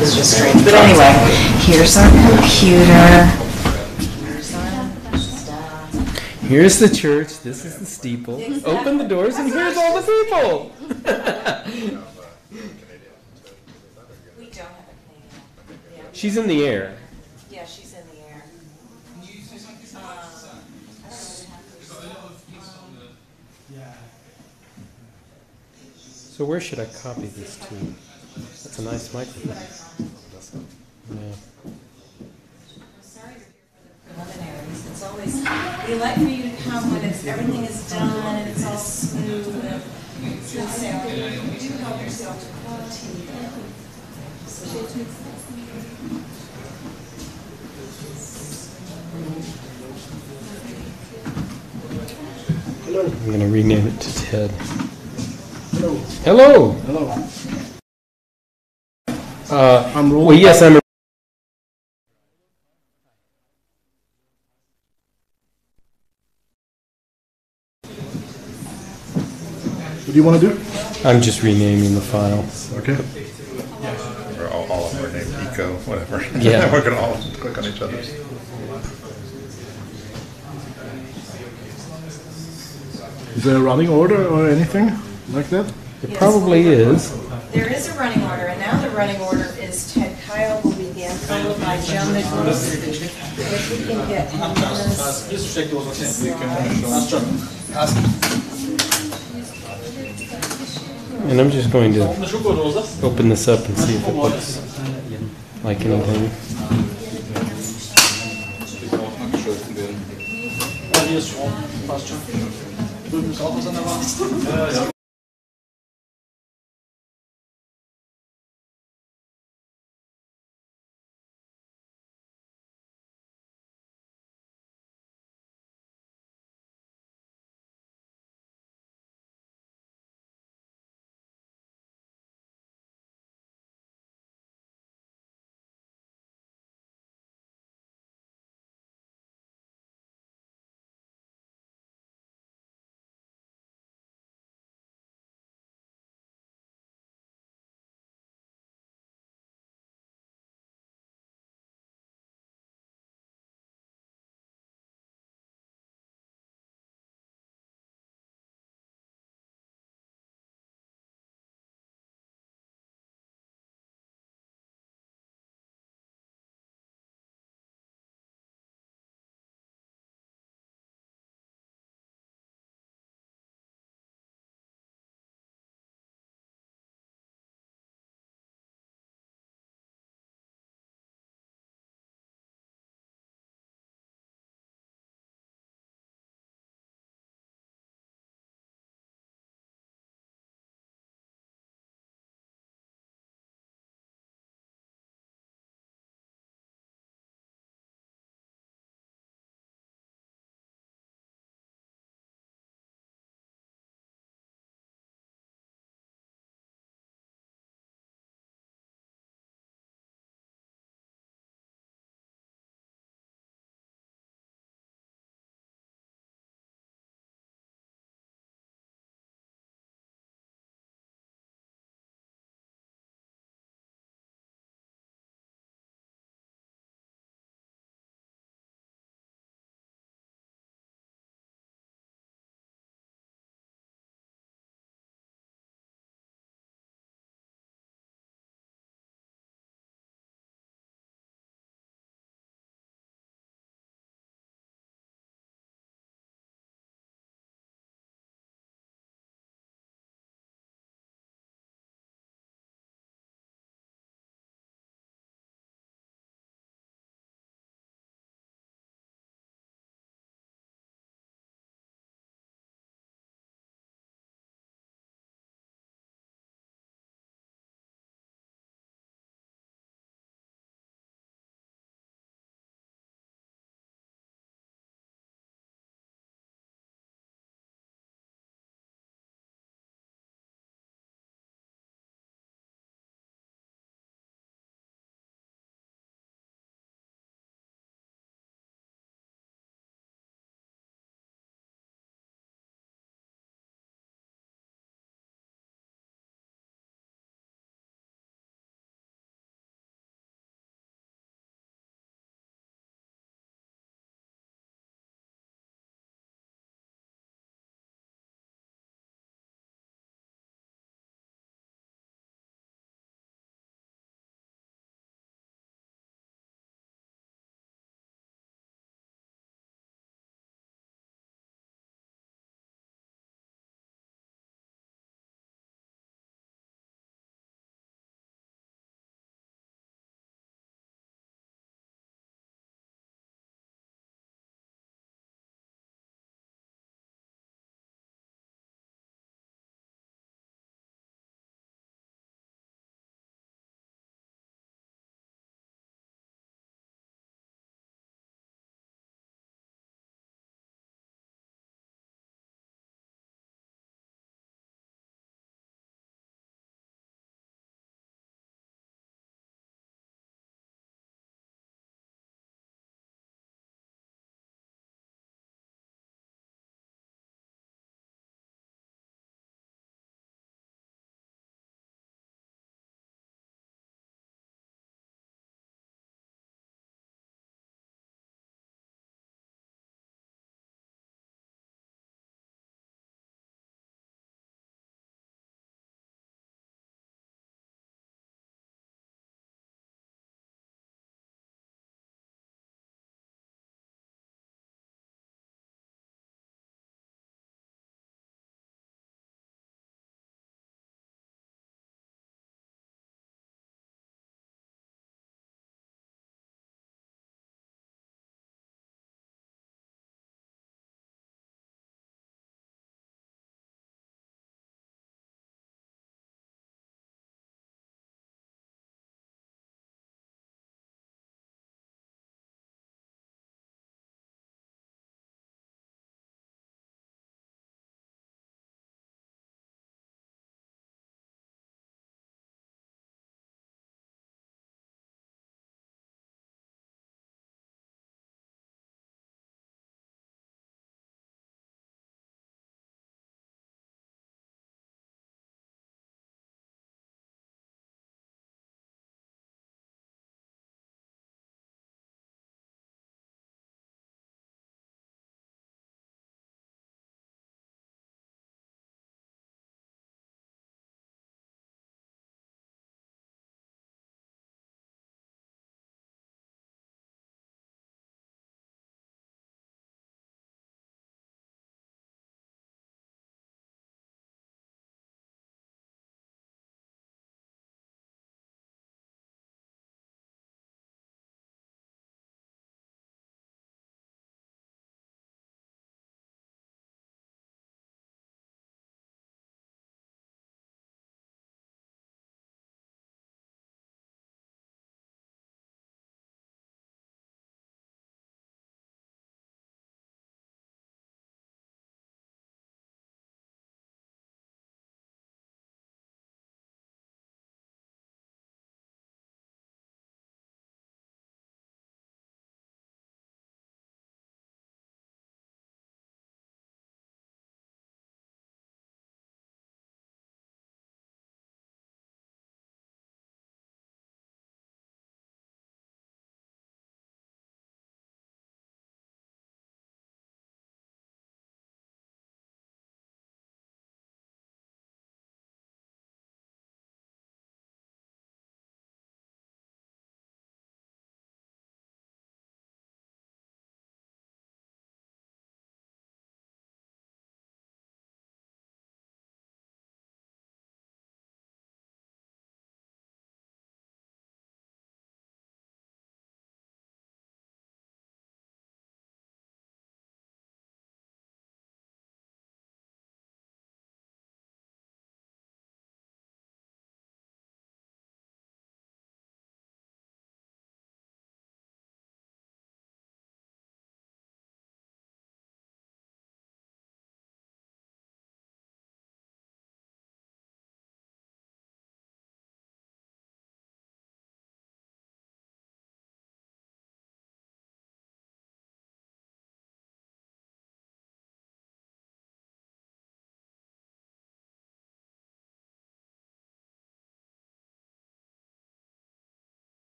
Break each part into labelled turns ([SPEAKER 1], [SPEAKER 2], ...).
[SPEAKER 1] It's just strange. But anyway, here's our computer.
[SPEAKER 2] Here's the church. This is the steeple.
[SPEAKER 1] Exactly.
[SPEAKER 2] Open the doors, and here's all the people.
[SPEAKER 1] We don't have a Canadian. Yeah.
[SPEAKER 2] She's in the air.
[SPEAKER 1] Yeah, she's in the air.
[SPEAKER 2] So where should I copy this to? That's a nice microphone. Yeah.
[SPEAKER 1] Sorry to hear for the preliminaries. It's always, we like for you to come when everything is done and it's all smooth and good sound. You do help yourself to quality.
[SPEAKER 2] I'm going to rename it to Ted.
[SPEAKER 3] Hello.
[SPEAKER 2] Hello.
[SPEAKER 3] Hello.
[SPEAKER 2] I'm rolling. Well, yes, I'm.
[SPEAKER 3] What do you want to do?
[SPEAKER 2] I'm just renaming the file.
[SPEAKER 3] Okay.
[SPEAKER 4] Or all of them are named Eco, whatever.
[SPEAKER 2] Yeah.
[SPEAKER 4] We're going to all click on each other's.
[SPEAKER 3] Is there a running order or anything like that?
[SPEAKER 2] It probably is.
[SPEAKER 1] There is a running order, and now the running order is Ted Kyle will begin, followed by Joe Nichols. If we can get
[SPEAKER 2] And I'm just going to open this up and see if it looks like anything.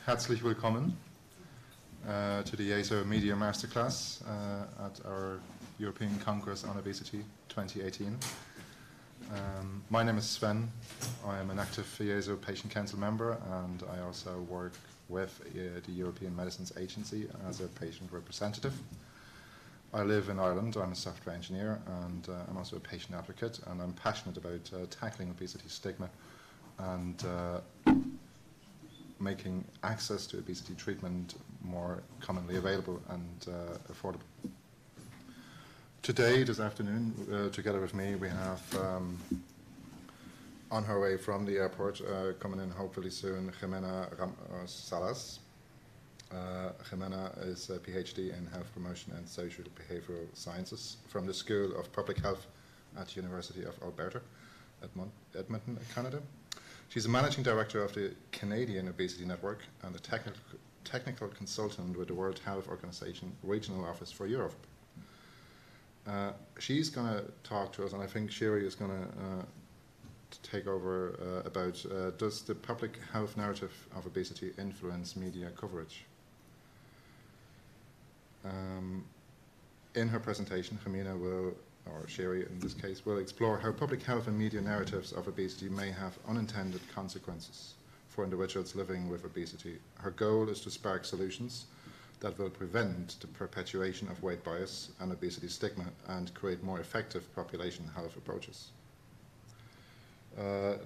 [SPEAKER 4] herzlich willkommen to the ESO Media Masterclass at our European Congress on Obesity 2018. My name is Sven. I am an active ESO Patient Council member, and I also work with the European Medicines Agency as a patient representative. I live in Ireland. I'm a software engineer, and I'm also a patient advocate, and I'm passionate about tackling obesity stigma and making access to obesity treatment more commonly available and affordable. Today, this afternoon, together with me, we have on her way from the airport, coming in hopefully soon, Jimena Salas. Jimena is a PhD in Health Promotion and Social Behavioral Sciences from the School of Public Health at the University of Alberta, Edmonton, Canada. She's a managing director of the Canadian Obesity Network and a technical consultant with the World Health Organization Regional Office for Europe. She's going to talk to us, and I think Sherry is going to take over about does the public health narrative of obesity influence media coverage? In her presentation, Jimena will, or Sherry in this case, will explore how public health and media narratives of obesity may have unintended consequences for individuals living with obesity. Her goal is to spark solutions that will prevent the perpetuation of weight bias and obesity stigma and create more effective population health approaches.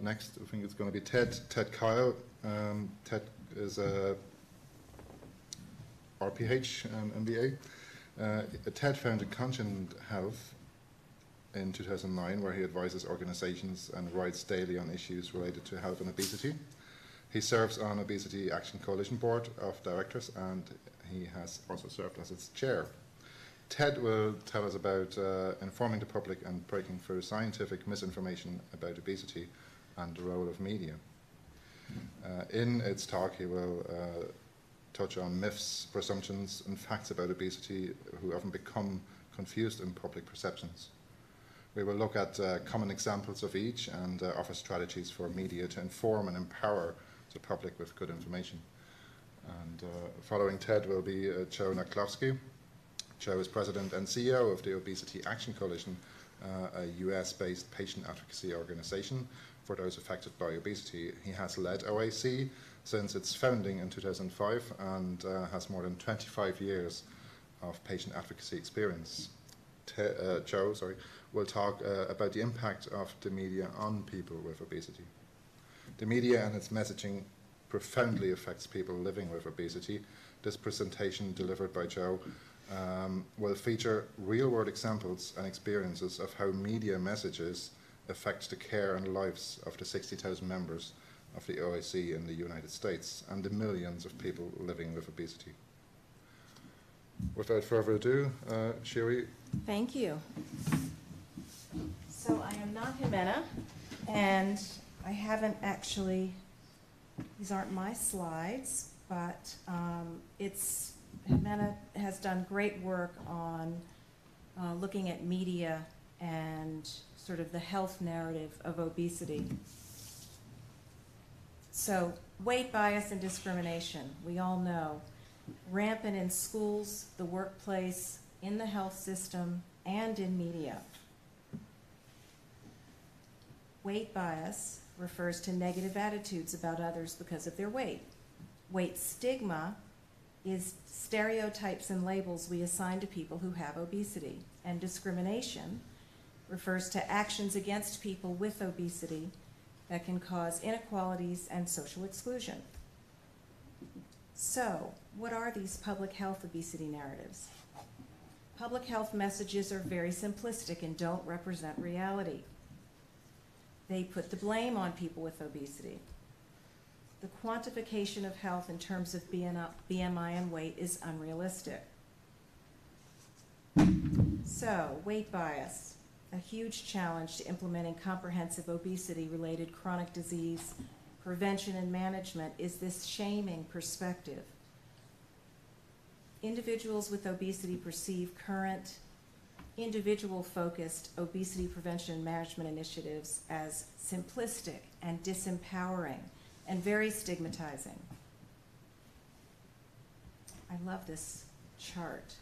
[SPEAKER 4] Next, I think it's going to be Ted Kyle. Ted is a RPH MBA. Ted founded Conscient Health in 2009, where he advises organizations and writes daily on issues related to health and obesity. He serves on Obesity Action Coalition Board of Directors, and he has also served as its chair. Ted will tell us about informing the public and breaking through scientific misinformation about obesity and the role of media. In its talk, he will touch on myths, presumptions, and facts about obesity who often become confused in public perceptions. We will look at common examples of each and offer strategies for media to inform and empower the public with good information. And following Ted will be Joe Naklovsky. Joe is president and CEO of the Obesity Action Coalition, a US-based patient advocacy organization for those affected by obesity. He has led OAC since its founding in 2005 and has more than 25 years of patient advocacy experience. Joe will talk about the impact of the media on people with obesity. The media and its messaging profoundly affects people living with obesity. This presentation delivered by Joe will feature real-world examples and experiences of how media messages affect the care and lives of the 60,000 members of the OAC in the United States and the millions of people living with obesity. Without further ado, Sherry.
[SPEAKER 1] Thank you. So I am not Jimena, and I haven't actually, these aren't my slides, but Jimena has done great work on looking at media and sort of the health narrative of obesity. So weight bias and discrimination, we all know, rampant in schools, the workplace, in the health system, and in media. Weight bias refers to negative attitudes about others because of their weight. Weight stigma is stereotypes and labels we assign to people who have obesity. And discrimination refers to actions against people with obesity that can cause inequalities and social exclusion. So, what are these public health obesity narratives? Public health messages are very simplistic and don't represent reality. They put the blame on people with obesity. The quantification of health in terms of BMI and weight is unrealistic. So, weight bias, a huge challenge to implementing comprehensive obesity-related chronic disease prevention and management is this shaming perspective. Individuals with obesity perceive current individual-focused obesity prevention and management initiatives as simplistic and disempowering and very stigmatizing. I love this chart.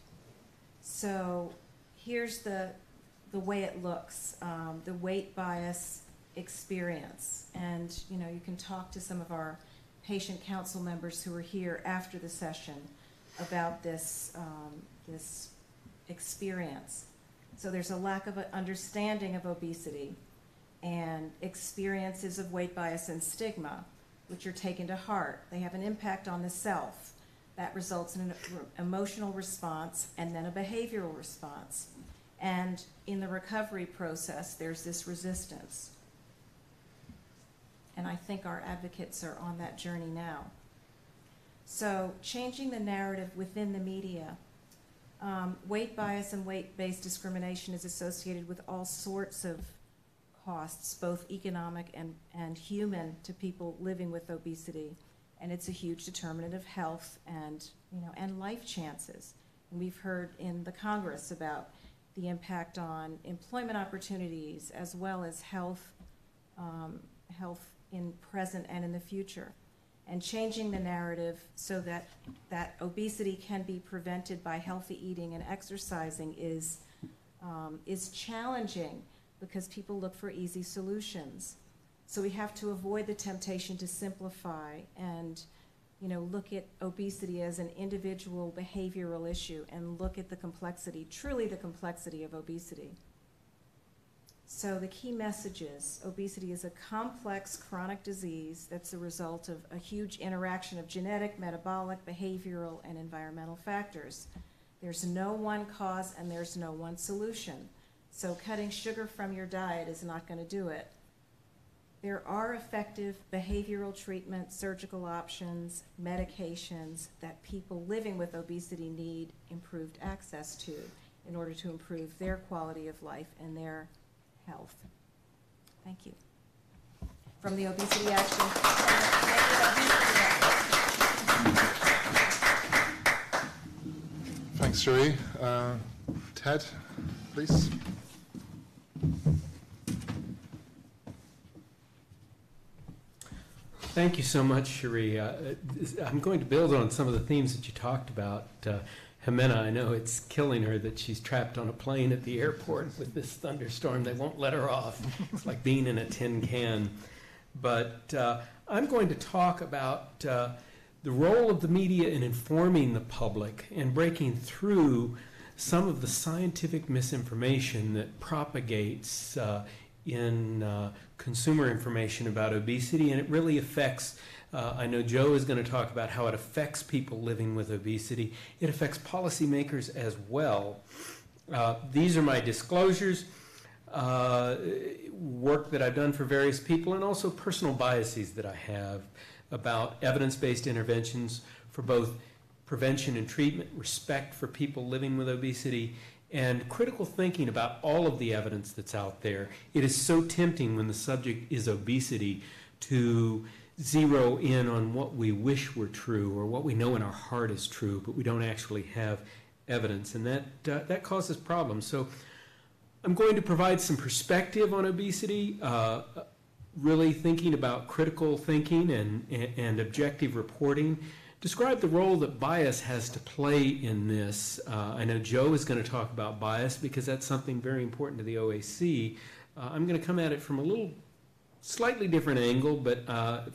[SPEAKER 1] So here's the way it looks, the weight bias experience. And, you know, you can talk to some of our patient council members who are here after the session about this, this experience. So there's a lack of understanding of obesity and experiences of weight bias and stigma, which are taken to heart. They have an impact on the self. That results in an emotional response and then a behavioral response. And in the recovery process, there's this resistance. And I think our advocates are on that journey now. So changing the narrative within the media. Weight bias and weight-based discrimination is associated with all sorts of costs, both economic and human, to people living with obesity. And it's a huge determinant of health and, you know, and life chances. And we've heard in the Congress about the impact on employment opportunities as well as health, health in present and in the future. And changing the narrative so that obesity can be prevented by healthy eating and exercising is challenging because people look for easy solutions. So we have to avoid the temptation to simplify and, you know, look at obesity as an individual behavioral issue and look at the complexity, truly the complexity of obesity. So the key message is obesity is a complex chronic disease that's the result of a huge interaction of genetic, metabolic, behavioral, and environmental factors. There's no one cause and there's no one solution. So cutting sugar from your diet is not going to do it. There are effective behavioral treatment, surgical options, medications that people living with obesity need improved access to in order to improve their quality of life and their health. Thank you. From the Obesity Action.
[SPEAKER 4] Thanks, Cherie. Ted, please.
[SPEAKER 2] Thank you so much, Cherie. I'm going to build on some of the themes that you talked about. Jimena, I know it's killing her that she's trapped on a plane at the airport with this thunderstorm. They won't let her off. It's like being in a tin can. But I'm going to talk about the role of the media in informing the public and breaking through some of the scientific misinformation that propagates in consumer information about obesity, and it really affects, I know Joe is going to talk about how it affects people living with obesity. It affects policymakers as well. These are my disclosures, work that I've done for various people, and also personal biases that I have about evidence-based interventions for both prevention and treatment, respect for people living with obesity, and critical thinking about all of the evidence that's out there. It is so tempting when the subject is obesity to zero in on what we wish were true or what we know in our heart is true, but we don't actually have evidence, and that causes problems. So I'm going to provide some perspective on obesity, really thinking about critical thinking and objective reporting. Describe the role that bias has to play in this. I know Joe is going to talk about bias because that's something very important to the OAC. I'm going to come at it from a little slightly different angle, but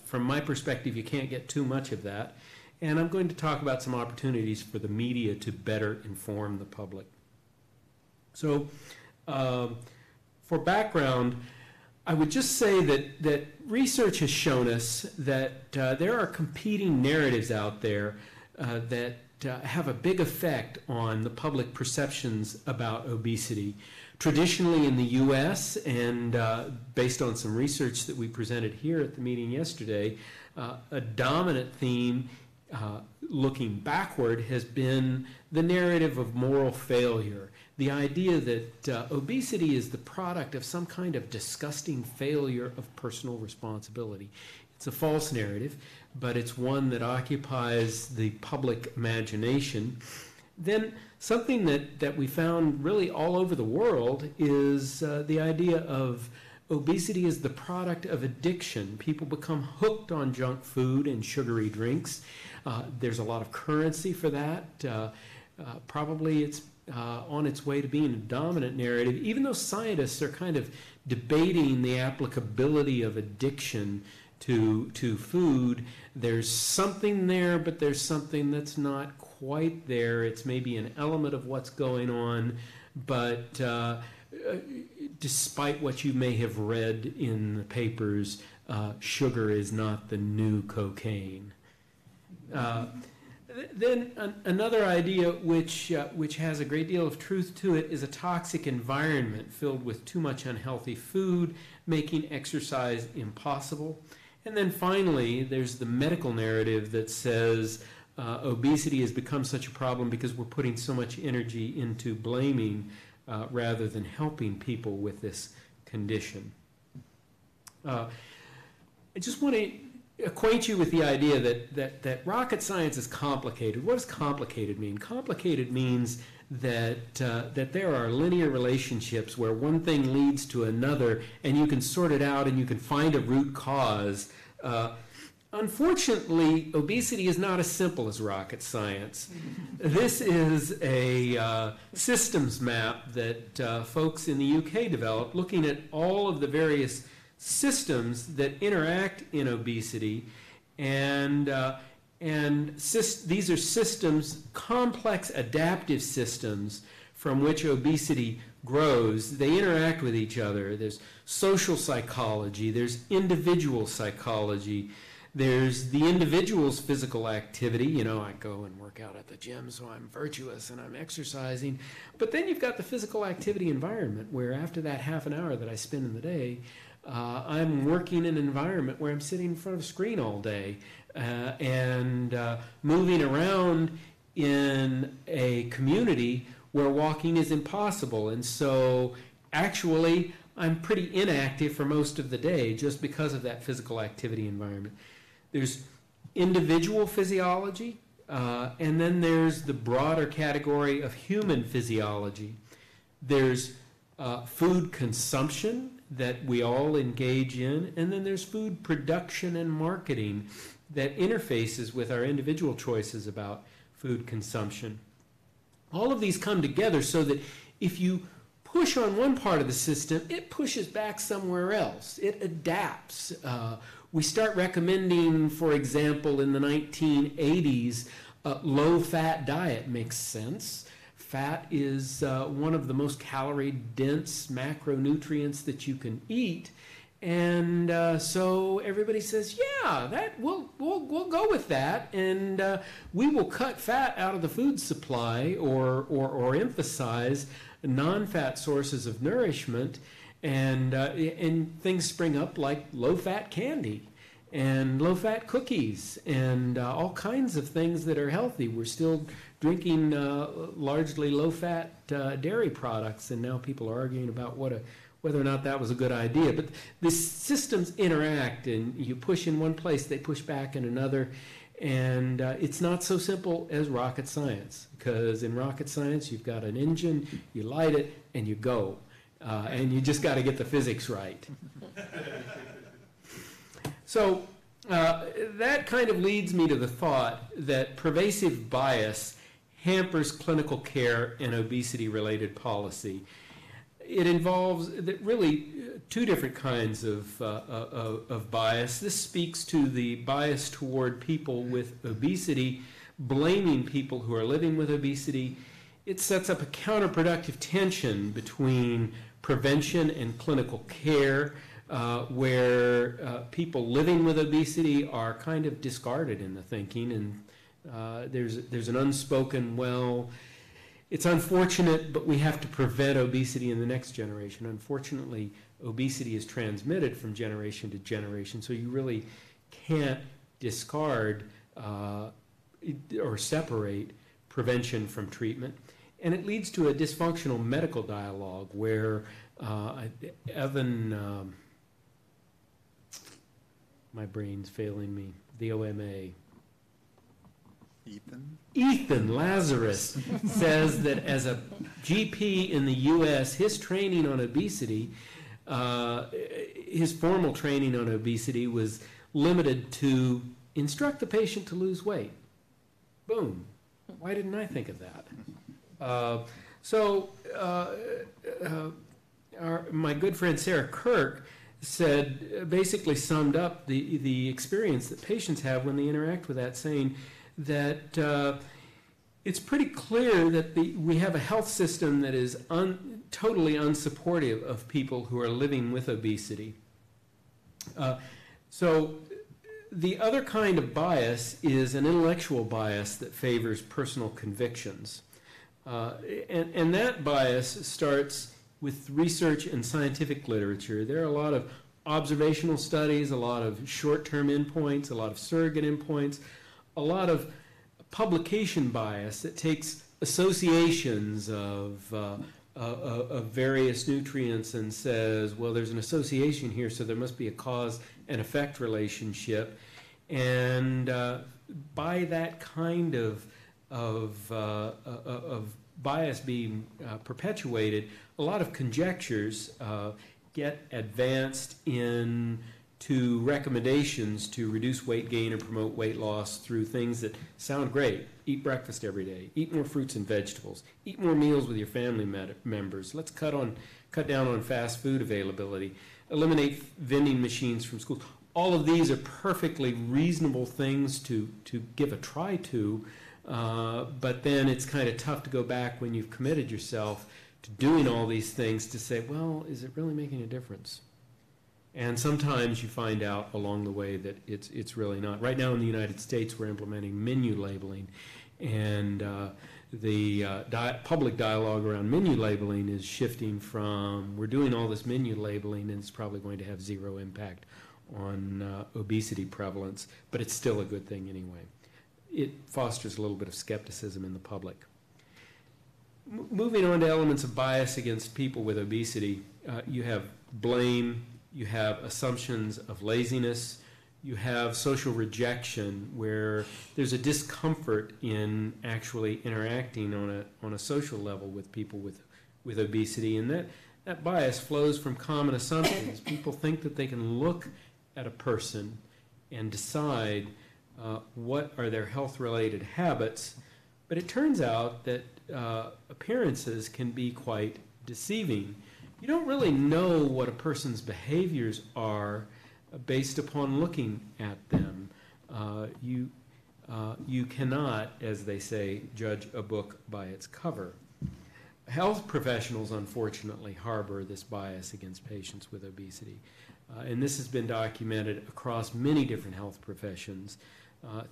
[SPEAKER 2] from my perspective, you can't get too much of that. And I'm going to talk about some opportunities for the media to better inform the public. So for background, I would just say that research has shown us that there are competing narratives out there that have a big effect on the public perceptions about obesity. Traditionally in the U.S., and based on some research that we presented here at the meeting yesterday, a dominant theme looking backward has been the narrative of moral failure. The idea that obesity is the product of some kind of disgusting failure of personal responsibility. It's a false narrative, but it's one that occupies the public imagination. Then something that we found really all over the world is the idea of obesity is the product of addiction. People become hooked on junk food and sugary drinks. There's a lot of currency for that. Probably it's on its way to being a dominant narrative, even though scientists are kind of debating the applicability of addiction to food. There's something there, but there's something that's not quite there. It's maybe an element of what's going on, but despite what you may have read in the papers, sugar is not the new cocaine. Then another idea which has a great deal of truth to it is a toxic environment filled with too much unhealthy food, making exercise impossible. And then finally, there's the medical narrative that says obesity has become such a problem because we're putting so much energy into blaming rather than helping people with this condition. I just want to acquaint you with the idea that rocket science is complicated. What does complicated mean? Complicated means that there are linear relationships where one thing leads to another, and you can sort it out and you can find a root cause. Unfortunately, obesity is not as simple as rocket science. This is a systems map that folks in the UK developed, looking at all of the various systems that interact in obesity, and these are systems, complex adaptive systems from which obesity grows. They interact with each other. There's social psychology, there's individual psychology, there's the individual's physical activity. You know, I go and work out at the gym, so I'm virtuous and I'm exercising. But then you've got the physical activity environment where after that half an hour that I spend in the day, I'm working in an environment where I'm sitting in front of a screen all day and moving around in a community where walking is impossible. And so actually I'm pretty inactive for most of the day just because of that physical activity environment. There's individual physiology, and then there's the broader category of human physiology. There's food consumption that we all engage in, and then there's food production and marketing that interfaces with our individual choices about food consumption. All of these come together so that if you push on one part of the system, it pushes back somewhere else. It adapts. We start recommending, for example, in the 1980s, a low-fat diet makes sense. Fat is one of the most calorie-dense macronutrients that you can eat, and so everybody says, "Yeah, that we'll go with that, and we will cut fat out of the food supply, or emphasize non-fat sources of nourishment," and things spring up like low-fat candy and low-fat cookies and all kinds of things that are healthy. We're still drinking largely low-fat dairy products, and now people are arguing about whether or not that was a good idea. But the systems interact, and you push in one place, they push back in another, and it's not so simple as rocket science, because in rocket science you've got an engine, you light it, and you go, and you just got to get the physics right. So that kind of leads me to the thought that pervasive bias hampers clinical care and obesity-related policy. It involves really two different kinds of bias. This speaks to the bias toward people with obesity, blaming people who are living with obesity. It sets up a counterproductive tension between prevention and clinical care, where people living with obesity are kind of discarded in the thinking, and there's an unspoken, well, it's unfortunate, but we have to prevent obesity in the next generation. Unfortunately, obesity is transmitted from generation to generation, so you really can't discard or separate prevention from treatment. And it leads to a dysfunctional medical dialogue where Evan, my brain's failing me, the OMA. Ethan Lazarus says that as a GP in the U.S., his training on obesity, his formal training on obesity was limited to instruct the patient to lose weight. Boom. Why didn't I think of that? My good friend Sarah Kirk basically summed up the experience that patients have when they interact with that, saying that it's pretty clear that we have a health system that is totally unsupportive of people who are living with obesity. So the other kind of bias is an intellectual bias that favors personal convictions. And that bias starts with research and scientific literature. There are a lot of observational studies, a lot of short-term endpoints, a lot of surrogate endpoints, a lot of publication bias that takes associations of various nutrients and says, well, there's an association here, so there must be a cause and effect relationship. And by that kind of bias being perpetuated, a lot of conjectures get advanced into recommendations to reduce weight gain or promote weight loss through things that sound great. Eat breakfast every day. Eat more fruits and vegetables. Eat more meals with your family members. Let's cut down on fast food availability. Eliminate vending machines from schools. All of these are perfectly reasonable things to give a try to, but then it's kind of tough to go back when you've committed yourself to doing all these things to say, well, is it really making a difference? And sometimes you find out along the way that it's really not. Right now in the United States, we're implementing menu labeling, and the public dialogue around menu labeling is shifting from, we're doing all this menu labeling and it's probably going to have zero impact on obesity prevalence, but it's still a good thing anyway. It fosters a little bit of skepticism in the public. Moving on to elements of bias against people with obesity, you have blame, you have assumptions of laziness, you have social rejection, where there's a discomfort in actually interacting on a social level with people with obesity, and that bias flows from common assumptions. People think that they can look at a person and decide what are their health-related habits, but it turns out that appearances can be quite deceiving. You don't really know what a person's behaviors are based upon looking at them. You cannot, as they say, judge a book by its cover. Health professionals, unfortunately, harbor this bias against patients with obesity. And this has been documented across many different health professions,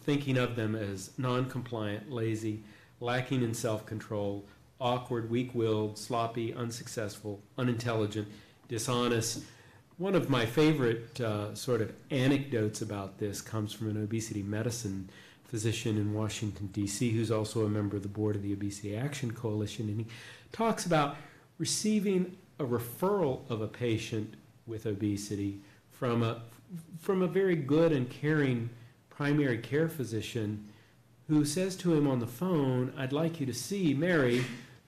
[SPEAKER 2] thinking of them as non-compliant, lazy, lacking in self-control, awkward, weak-willed, sloppy, unsuccessful, unintelligent, dishonest. One of my favorite sort of anecdotes about this comes from an obesity medicine physician in Washington, D.C., who's also a member of the board of the Obesity Action Coalition, and he talks about receiving a referral of a patient with obesity from a very good and caring primary care physician who says to him on the phone, I'd like you to see Mary,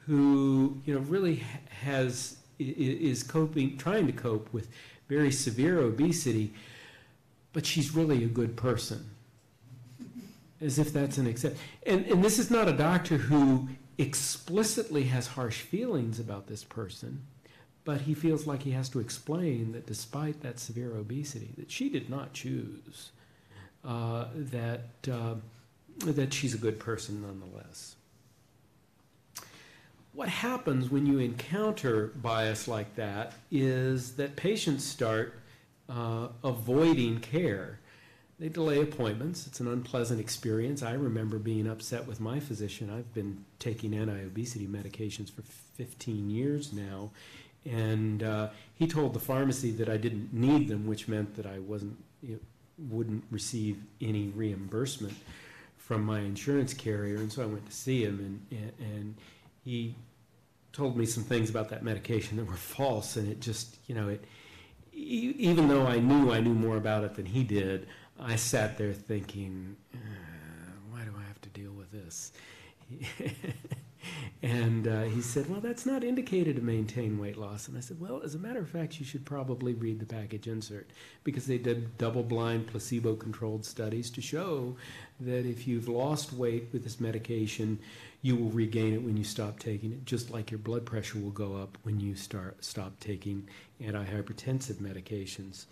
[SPEAKER 2] who really is trying to cope with very severe obesity, but she's really a good person. As if that's an exception. And this is not a doctor who explicitly has harsh feelings about this person, but he feels like he has to explain that despite that severe obesity, that she did not choose, that she's a good person nonetheless. What happens when you encounter bias like that is that patients start avoiding care. They delay appointments. It's an unpleasant experience. I remember being upset with my physician. I've been taking anti-obesity medications for 15 years now, and he told the pharmacy that I didn't need them, which meant that I wouldn't receive any reimbursement from my insurance carrier, and so I went to see him, and he told me some things about that medication that were false, and it just, even though I knew more about it than he did, I sat there thinking, why do I have to deal with this? And he said, well, that's not indicated to maintain weight loss. And I said, well, as a matter of fact, you should probably read the package insert, because they did double-blind, placebo-controlled studies to show that if you've lost weight with this medication, you will regain it when you stop taking it, just like your blood pressure will go up when you stop taking antihypertensive medications.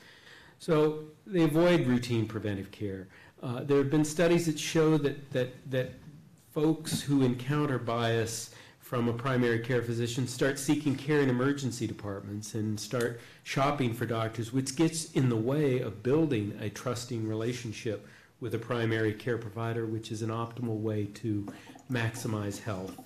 [SPEAKER 2] So they avoid routine preventive care. There have been studies that show that folks who encounter bias from a primary care physician start seeking care in emergency departments and start shopping for doctors, which gets in the way of building a trusting relationship with a primary care provider, which is an optimal way to maximize health.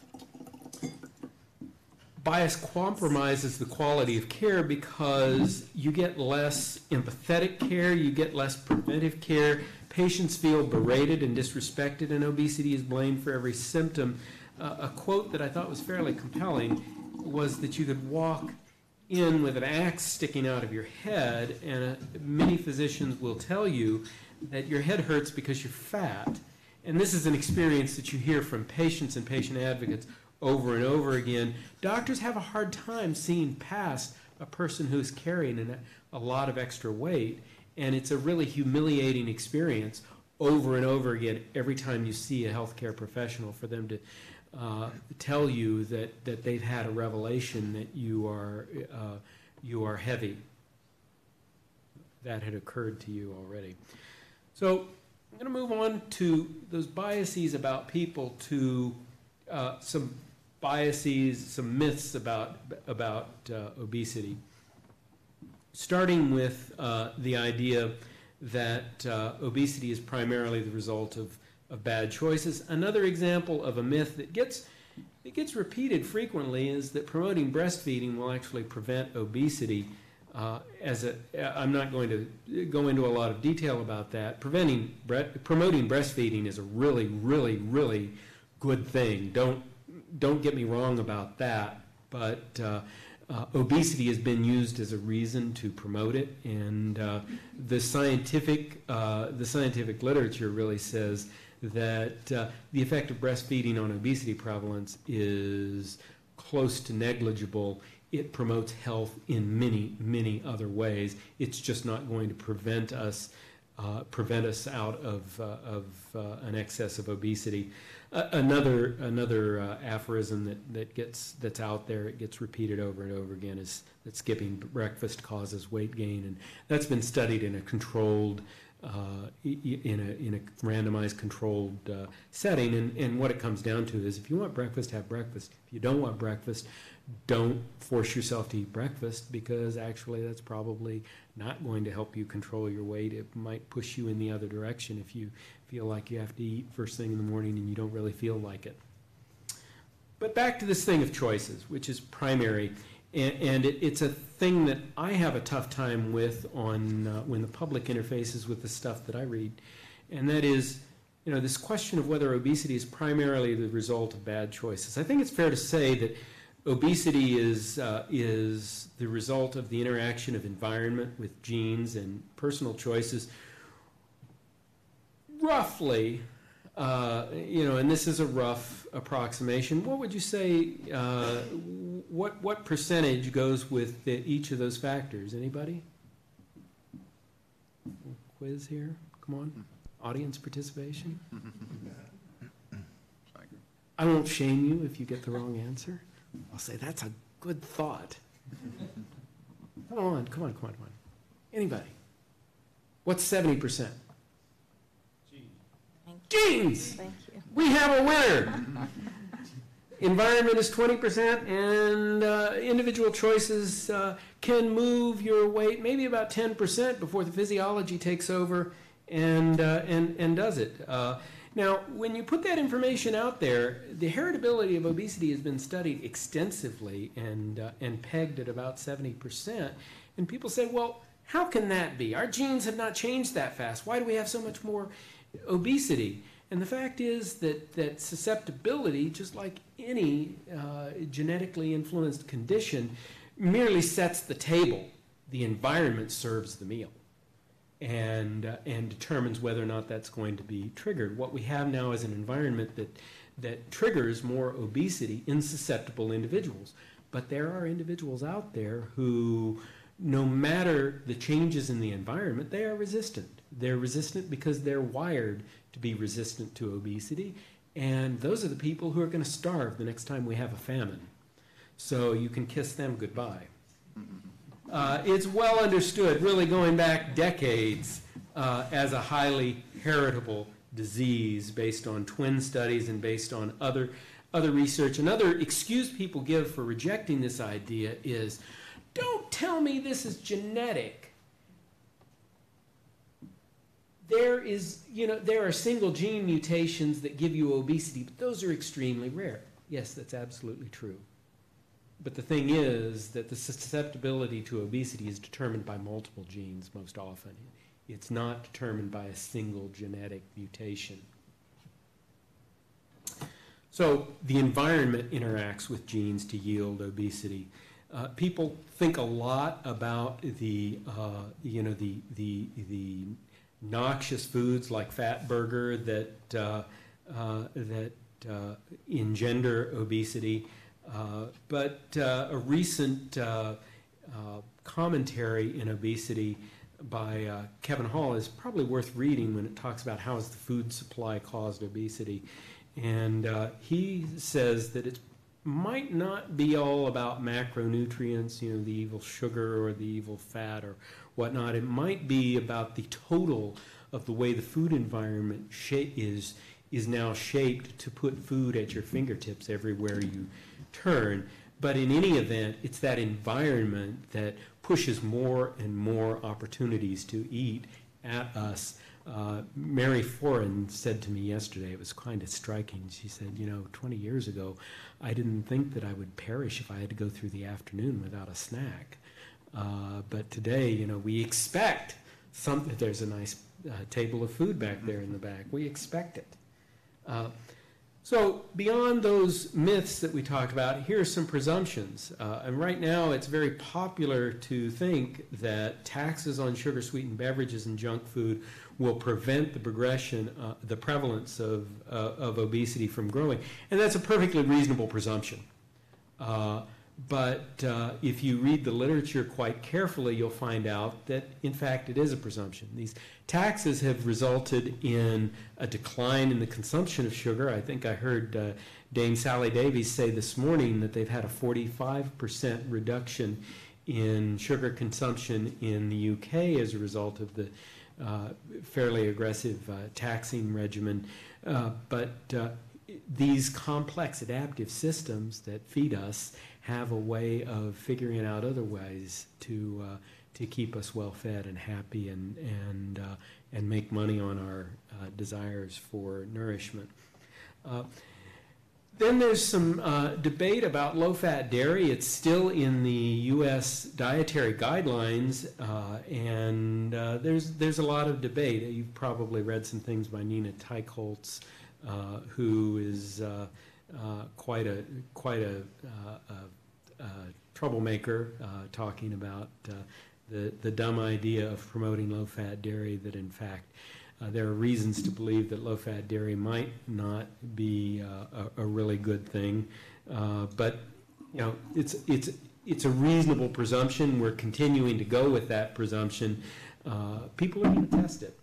[SPEAKER 2] Bias compromises the quality of care because you get less empathetic care, you get less preventive care. Patients feel berated and disrespected, and obesity is blamed for every symptom. A quote that I thought was fairly compelling was that you could walk in with an axe sticking out of your head, and many physicians will tell you that your head hurts because you're fat. And this is an experience that you hear from patients and patient advocates over and over again. Doctors have a hard time seeing past a person who's carrying a lot of extra weight, and it's a really humiliating experience over and over again every time you see a healthcare professional for them to tell you that they've had a revelation that you are heavy. That had occurred to you already. So I'm going to move on to those biases about people, to some biases, some myths about obesity. Starting with the idea that obesity is primarily the result of bad choices. Another example of a myth that gets repeated frequently is that promoting breastfeeding will actually prevent obesity. I'm not going to go into a lot of detail about that. Promoting breastfeeding is a really, really, really good thing. Don't get me wrong about that, but obesity has been used as a reason to promote it, and the scientific literature really says that the effect of breastfeeding on obesity prevalence is close to negligible. It promotes health in many, many other ways. It's just not going to prevent us out of an excess of obesity. Another aphorism that's out there, it gets repeated over and over again, is that skipping breakfast causes weight gain, and that's been studied in a controlled, in a randomized controlled setting. And what it comes down to is, if you want breakfast, have breakfast. If you don't want breakfast, don't force yourself to eat breakfast, because actually that's probably not going to help you control your weight. It might push you in the other direction if you feel like you have to eat first thing in the morning and you don't really feel like it. But back to this thing of choices, which is primary, and it's a thing that I have a tough time with when the public interfaces with the stuff that I read, and that is, this question of whether obesity is primarily the result of bad choices. I think it's fair to say that obesity is the result of the interaction of environment with genes and personal choices. Roughly, and this is a rough approximation, what would you say, what percentage goes with each of those factors? Anybody? Quiz here, come on. Audience participation. I won't shame you if you get the wrong answer. I'll say, that's a good thought. Come on. Anybody? What's 70%? Genes!
[SPEAKER 1] Thank you.
[SPEAKER 2] We have a winner. Environment is 20%, and individual choices can move your weight maybe about 10% before the physiology takes over and does it. Now, when you put that information out there, the heritability of obesity has been studied extensively and pegged at about 70%. And people say, well, how can that be? Our genes have not changed that fast. Why do we have so much more obesity? And the fact is that susceptibility, just like any genetically influenced condition, merely sets the table. The environment serves the meal. And determines whether or not that's going to be triggered. What we have now is an environment that triggers more obesity in susceptible individuals. But there are individuals out there who, no matter the changes in the environment, they are resistant. They're resistant because they're wired to be resistant to obesity, and those are the people who are going to starve the next time we have a famine. So you can kiss them goodbye. It's well understood, really going back decades, as a highly heritable disease based on twin studies and based on other research. Another excuse people give for rejecting this idea is, don't tell me this is genetic. There are single gene mutations that give you obesity, but those are extremely rare. Yes, that's absolutely true. But the thing is that the susceptibility to obesity is determined by multiple genes most often. It's not determined by a single genetic mutation. So the environment interacts with genes to yield obesity. People think a lot about the noxious foods like fat burger that engender obesity. But a recent commentary in obesity by Kevin Hall is probably worth reading when it talks about how has the food supply caused obesity. And he says that it might not be all about macronutrients, the evil sugar or the evil fat or whatnot. It might be about the total of the way the food environment is now shaped to put food at your fingertips everywhere you turn. But in any event, it's that environment that pushes more and more opportunities to eat at us. Mary Foran said to me yesterday, it was kind of striking. She said, 20 years ago, I didn't think that I would perish if I had to go through the afternoon without a snack. But today, we expect something. There's a nice table of food back there in the back. We expect it. So beyond those myths that we talked about, here are some presumptions. And right now it's very popular to think that taxes on sugar-sweetened beverages and junk food will prevent the progression, the prevalence of obesity from growing. And that's a perfectly reasonable presumption. But if you read the literature quite carefully, you'll find out that, in fact, it is a presumption. These taxes have resulted in a decline in the consumption of sugar. I think I heard Dame Sally Davies say this morning that they've had a 45% reduction in sugar consumption in the UK as a result of the fairly aggressive taxing regimen. But these complex adaptive systems that feed us have a way of figuring out other ways to keep us well fed and happy and make money on our desires for nourishment. Then there's some debate about low-fat dairy. It's still in the U.S. dietary guidelines, and there's a lot of debate. You've probably read some things by Nina Teichholz, who is quite a troublemaker, talking about the dumb idea of promoting low-fat dairy, that in fact there are reasons to believe that low-fat dairy might not be a really good thing. But it's a reasonable presumption. We're continuing to go with that presumption. People are going to test it.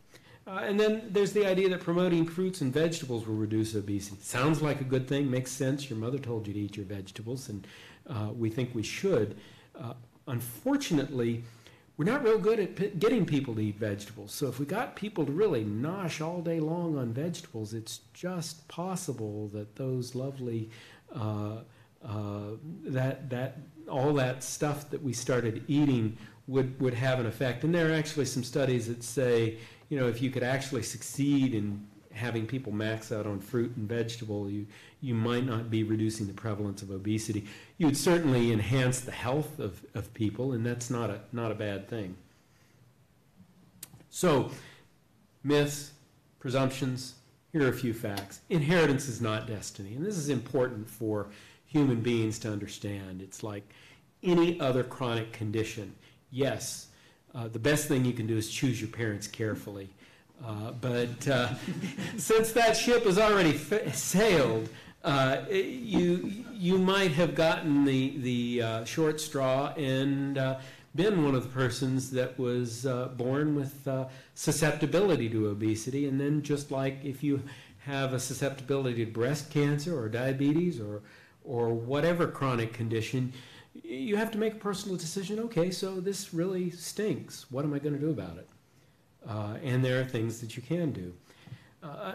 [SPEAKER 2] And then there's the idea that promoting fruits and vegetables will reduce obesity. Sounds like a good thing, makes sense. Your mother told you to eat your vegetables, and we think we should. Unfortunately, we're not real good at getting people to eat vegetables. So if we got people to really nosh all day long on vegetables, it's just possible that those lovely, all that stuff that we started eating would have an effect. And there are actually some studies that say, if you could actually succeed in having people max out on fruit and vegetable, you might not be reducing the prevalence of obesity. You would certainly enhance the health of people, and that's not a bad thing. So, myths, presumptions, here are a few facts. Inheritance is not destiny, and this is important for human beings to understand. It's like any other chronic condition. Yes, the best thing you can do is choose your parents carefully. But since that ship has already sailed, You might have gotten the short straw and been one of the persons that was born with susceptibility to obesity, and then just like if you have a susceptibility to breast cancer or diabetes or whatever chronic condition, you have to make a personal decision. Okay, so this really stinks. What am I going to do about it? And there are things that you can do.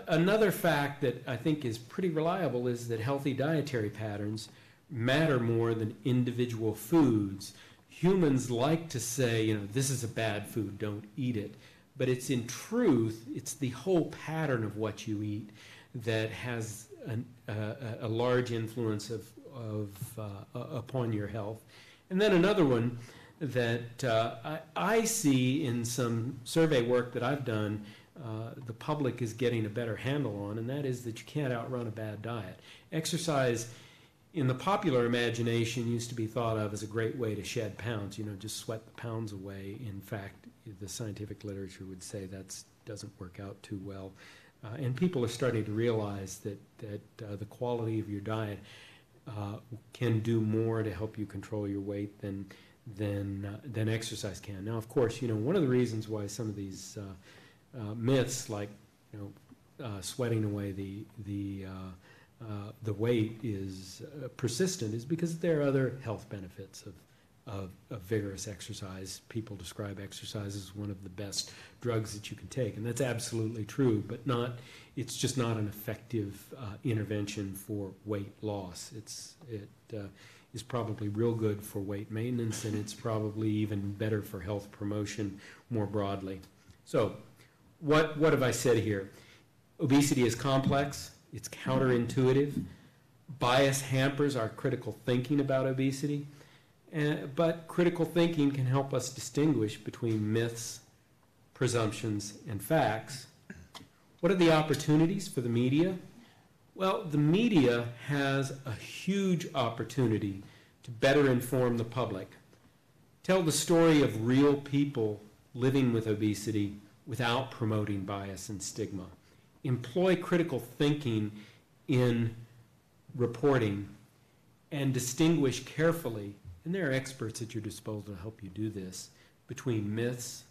[SPEAKER 2] Another fact that I think is pretty reliable is that healthy dietary patterns matter more than individual foods. Humans like to say, this is a bad food, don't eat it. But it's in truth, it's the whole pattern of what you eat that has a large influence upon your health. And then another one that I see in some survey work that I've done, the public is getting a better handle on, and that is that you can't outrun a bad diet. Exercise, in the popular imagination, used to be thought of as a great way to shed pounds, just sweat the pounds away. In fact, the scientific literature would say that doesn't work out too well. And people are starting to realize that the quality of your diet can do more to help you control your weight than exercise can. Now, of course, one of the reasons why some of these myths, like sweating away the weight, is persistent, is because there are other health benefits of vigorous exercise. People describe exercise as one of the best drugs that you can take, and that's absolutely true. But it's just not an effective intervention for weight loss. It is probably real good for weight maintenance, and it's probably even better for health promotion more broadly. So, what have I said here? Obesity is complex. It's counterintuitive. Bias hampers our critical thinking about obesity. But critical thinking can help us distinguish between myths, presumptions, and facts. What are the opportunities for the media? Well, the media has a huge opportunity to better inform the public. Tell the story of real people living with obesity without promoting bias and stigma. Employ critical thinking in reporting and distinguish carefully, and there are experts at your disposal to help you do this, between myths,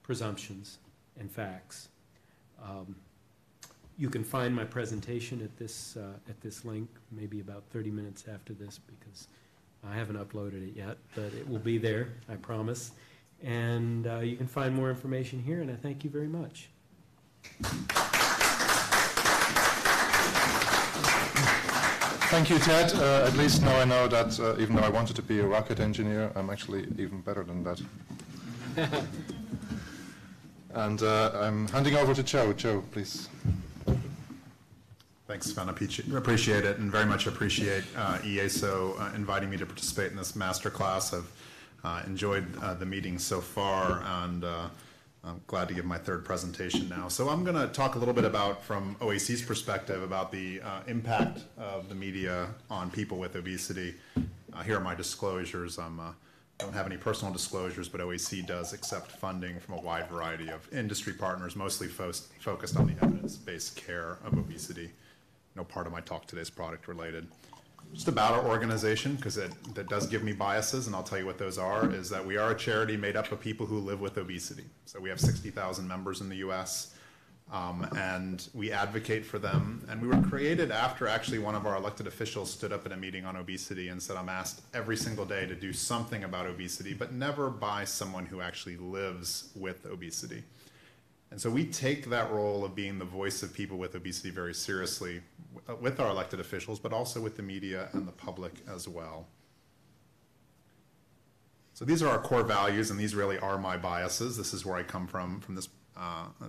[SPEAKER 2] presumptions, and facts. You can find my presentation at this link, maybe about 30 minutes after this, because I haven't uploaded it yet, but it will be there, I promise. And you can find more information here, and I thank you very much.
[SPEAKER 4] Thank you, Ted. At least now I know that even though I wanted to be a rocket engineer, I'm actually even better than that. And I'm handing over to Joe. Joe, please.
[SPEAKER 5] Thanks, Sven. Appreciate it, and very much appreciate EASO inviting me to participate in this masterclass. I've enjoyed the meeting so far, and I'm glad to give my third presentation now. So I'm going to talk a little bit about, from OAC's perspective, about the impact of the media on people with obesity. Here are my disclosures. I don't have any personal disclosures, but OAC does accept funding from a wide variety of industry partners, mostly focused on the evidence-based care of obesity. No part of my talk today is product related. Just about our organization, because that does give me biases, and I'll tell you what those are, is that we are a charity made up of people who live with obesity. So we have 60,000 members in the US, and we advocate for them. And we were created after actually one of our elected officials stood up at a meeting on obesity and said, I'm asked every single day to do something about obesity, but never by someone who actually lives with obesity. And so we take that role of being the voice of people with obesity very seriously with our elected officials, but also with the media and the public as well. So these are our core values, and these really are my biases. This is where I come from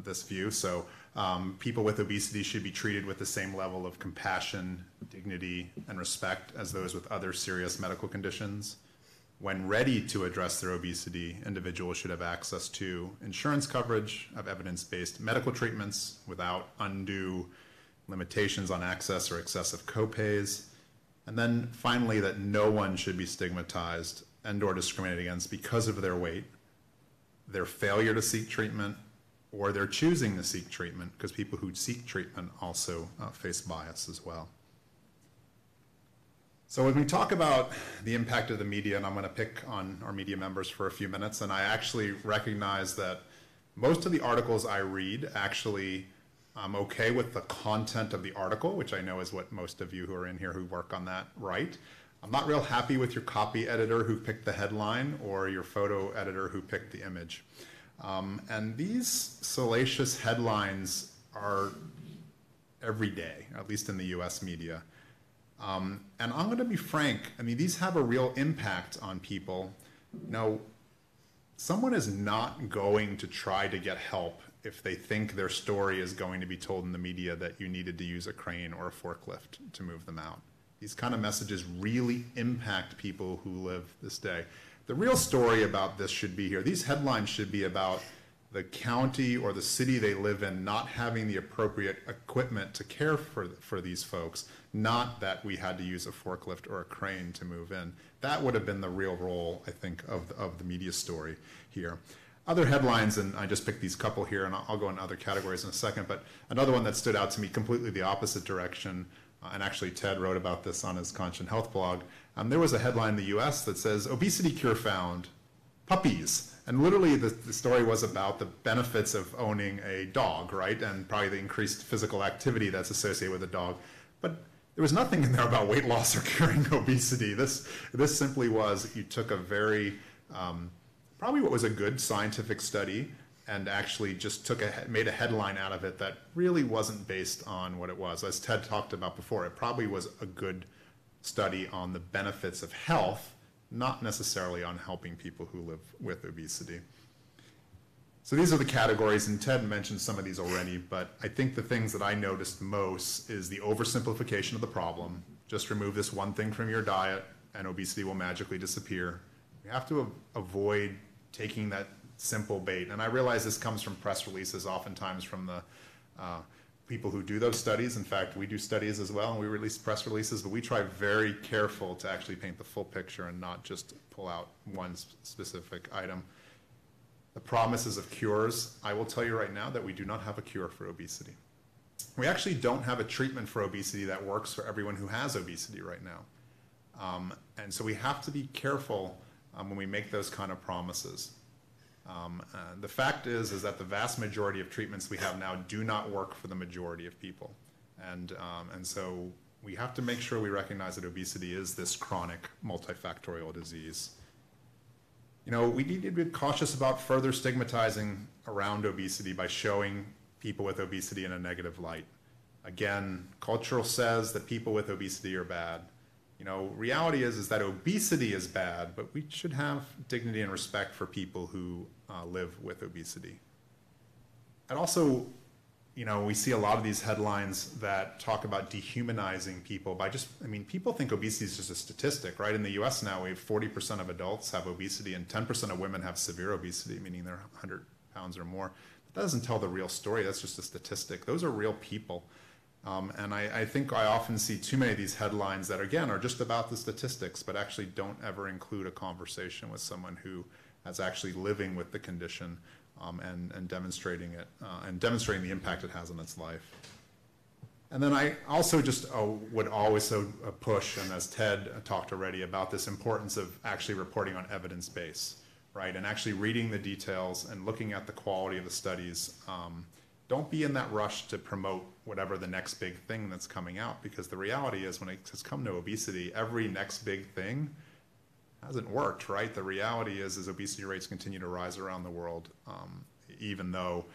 [SPEAKER 5] this view. So people with obesity should be treated with the same level of compassion, dignity, and respect as those with other serious medical conditions. When ready to address their obesity, individuals should have access to insurance coverage of evidence-based medical treatments without undue limitations on access or excessive copays. And then finally, that no one should be stigmatized and/or discriminated against because of their weight, their failure to seek treatment, or their choosing to seek treatment, because people who seek treatment also face bias as well. So when we talk about the impact of the media, and I'm going to pick on our media members for a few minutes, and I actually recognize that most of the articles I read, actually, I'm okay with the content of the article, which I know is what most of you who are in here who work on that write. I'm not real happy with your copy editor who picked the headline or your photo editor who picked the image. And these salacious headlines are every day, at least in the US media. And I'm going to be frank, I mean, these have a real impact on people. Now, someone is not going to try to get help if they think their story is going to be told in the media that you needed to use a crane or a forklift to move them out. These kind of messages really impact people who live this day. The real story about this should be here. These headlines should be about the county or the city they live in not having the appropriate equipment to care for these folks, not that we had to use a forklift or a crane to move in. That would have been the real role, I think, of the media story here. Other headlines, and I just picked these couple here, and I'll go in other categories in a second, but another one that stood out to me completely the opposite direction, and actually Ted wrote about this on his Conscious Health blog. There was a headline in the US that says, "Obesity cure found, puppies." And literally the story was about the benefits of owning a dog, right? And probably the increased physical activity that's associated with a dog. But there was nothing in there about weight loss or curing obesity. This simply was, you took a very, probably what was a good scientific study and actually just made a headline out of it that really wasn't based on what it was. As Ted talked about before, it probably was a good study on the benefits of health, not necessarily on helping people who live with obesity. So these are the categories, and Ted mentioned some of these already, but I think the things that I noticed most is the oversimplification of the problem. Just remove this one thing from your diet and obesity will magically disappear. You have to avoid taking that simple bait. And I realize this comes from press releases, oftentimes from the people who do those studies. In fact, we do studies as well, and we release press releases, but we try very careful to actually paint the full picture and not just pull out one specific item. The promises of cures, I will tell you right now that we do not have a cure for obesity. We actually don't have a treatment for obesity that works for everyone who has obesity right now. And so we have to be careful when we make those kind of promises. The fact is that the vast majority of treatments we have now do not work for the majority of people. And so we have to make sure we recognize that obesity is this chronic multifactorial disease. You know, we need to be cautious about further stigmatizing around obesity by showing people with obesity in a negative light. Again, culture says that people with obesity are bad. You know, reality is that obesity is bad, but we should have dignity and respect for people who live with obesity. And also, you know, we see a lot of these headlines that talk about dehumanizing people by just, I mean, people think obesity is just a statistic, right? In the US now, we have 40% of adults have obesity and 10% of women have severe obesity, meaning they're 100 pounds or more. But that doesn't tell the real story, that's just a statistic. Those are real people. And I think I often see too many of these headlines that, again, are just about the statistics, but actually don't ever include a conversation with someone who is actually living with the condition and demonstrating it, and demonstrating the impact it has on its life. And then I also just would always push, and as Ted talked already, about this importance of actually reporting on evidence base, right? And actually reading the details and looking at the quality of the studies. Don't be in that rush to promote whatever the next big thing that's coming out, because the reality is when it has come to obesity, every next big thing hasn't worked, right? The reality is obesity rates continue to rise around the world, even though